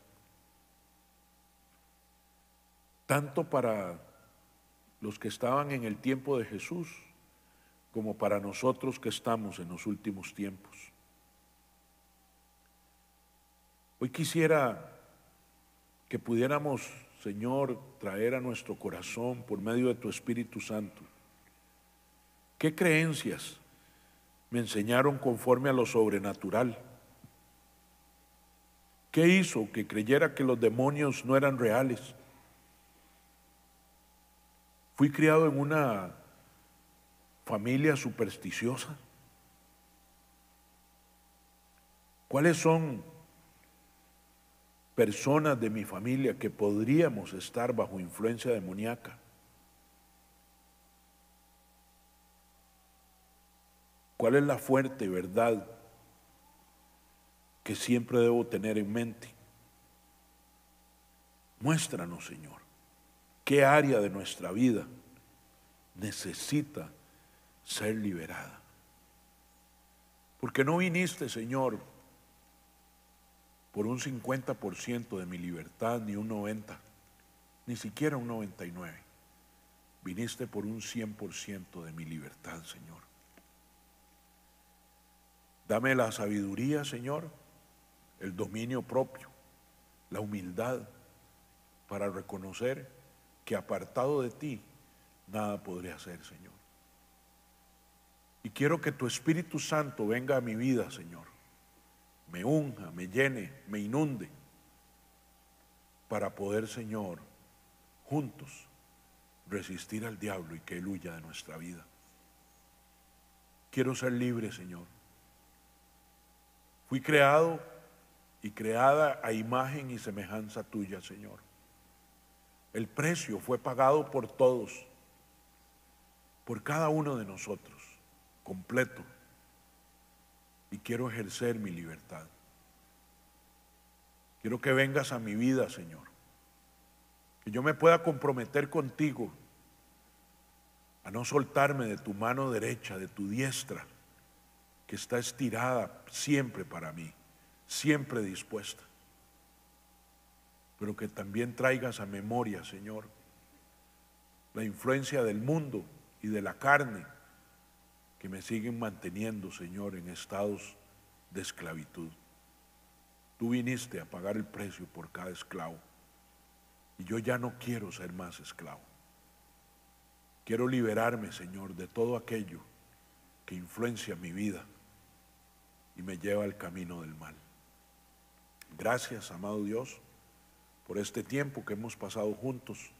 tanto para los que estaban en el tiempo de Jesús como para nosotros que estamos en los últimos tiempos. Hoy quisiera que pudiéramos, Señor, traer a nuestro corazón por medio de tu Espíritu Santo qué creencias me enseñaron conforme a lo sobrenatural. ¿Qué hizo que creyera que los demonios no eran reales? Fui criado en una familia supersticiosa. ¿Cuáles son personas de mi familia que podríamos estar bajo influencia demoníaca? ¿Cuál es la fuerte verdad que siempre debo tener en mente? Muéstranos, Señor, qué área de nuestra vida necesita ser liberada. Porque no viniste, Señor, por un 50% de mi libertad, ni un 90%, ni siquiera un 99%. Viniste por un 100% de mi libertad, Señor. Dame la sabiduría, Señor, el dominio propio, la humildad para reconocer que apartado de ti nada podría hacer, Señor. Y quiero que tu Espíritu Santo venga a mi vida, Señor, me unja, me llene, me inunde, para poder, Señor, juntos resistir al diablo y que él huya de nuestra vida. Quiero ser libre, Señor. Fui creado y creada a imagen y semejanza tuya, Señor. El precio fue pagado por todos, por cada uno de nosotros, completo. Y quiero ejercer mi libertad. Quiero que vengas a mi vida, Señor. Que yo me pueda comprometer contigo a no soltarme de tu mano derecha, de tu diestra, que está estirada siempre para mí, siempre dispuesta. Pero que también traigas a memoria, Señor, la influencia del mundo y de la carne que me siguen manteniendo, Señor, en estados de esclavitud. Tú viniste a pagar el precio por cada esclavo y yo ya no quiero ser más esclavo. Quiero liberarme, Señor, de todo aquello que influencia mi vida y me lleva al camino del mal. Gracias, amado Dios, por este tiempo que hemos pasado juntos.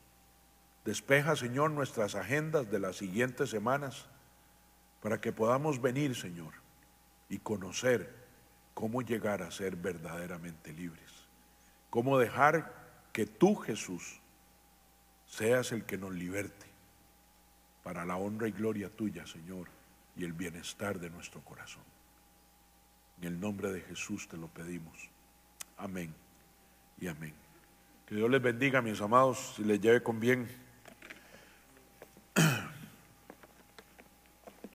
Despeja, Señor, nuestras agendas de las siguientes semanas para que podamos venir, Señor, y conocer cómo llegar a ser verdaderamente libres. Cómo dejar que tú, Jesús, seas el que nos liberte para la honra y gloria tuya, Señor, y el bienestar de nuestro corazón. En el nombre de Jesús te lo pedimos. Amén y amén. Que Dios les bendiga, mis amados, y les lleve con bien.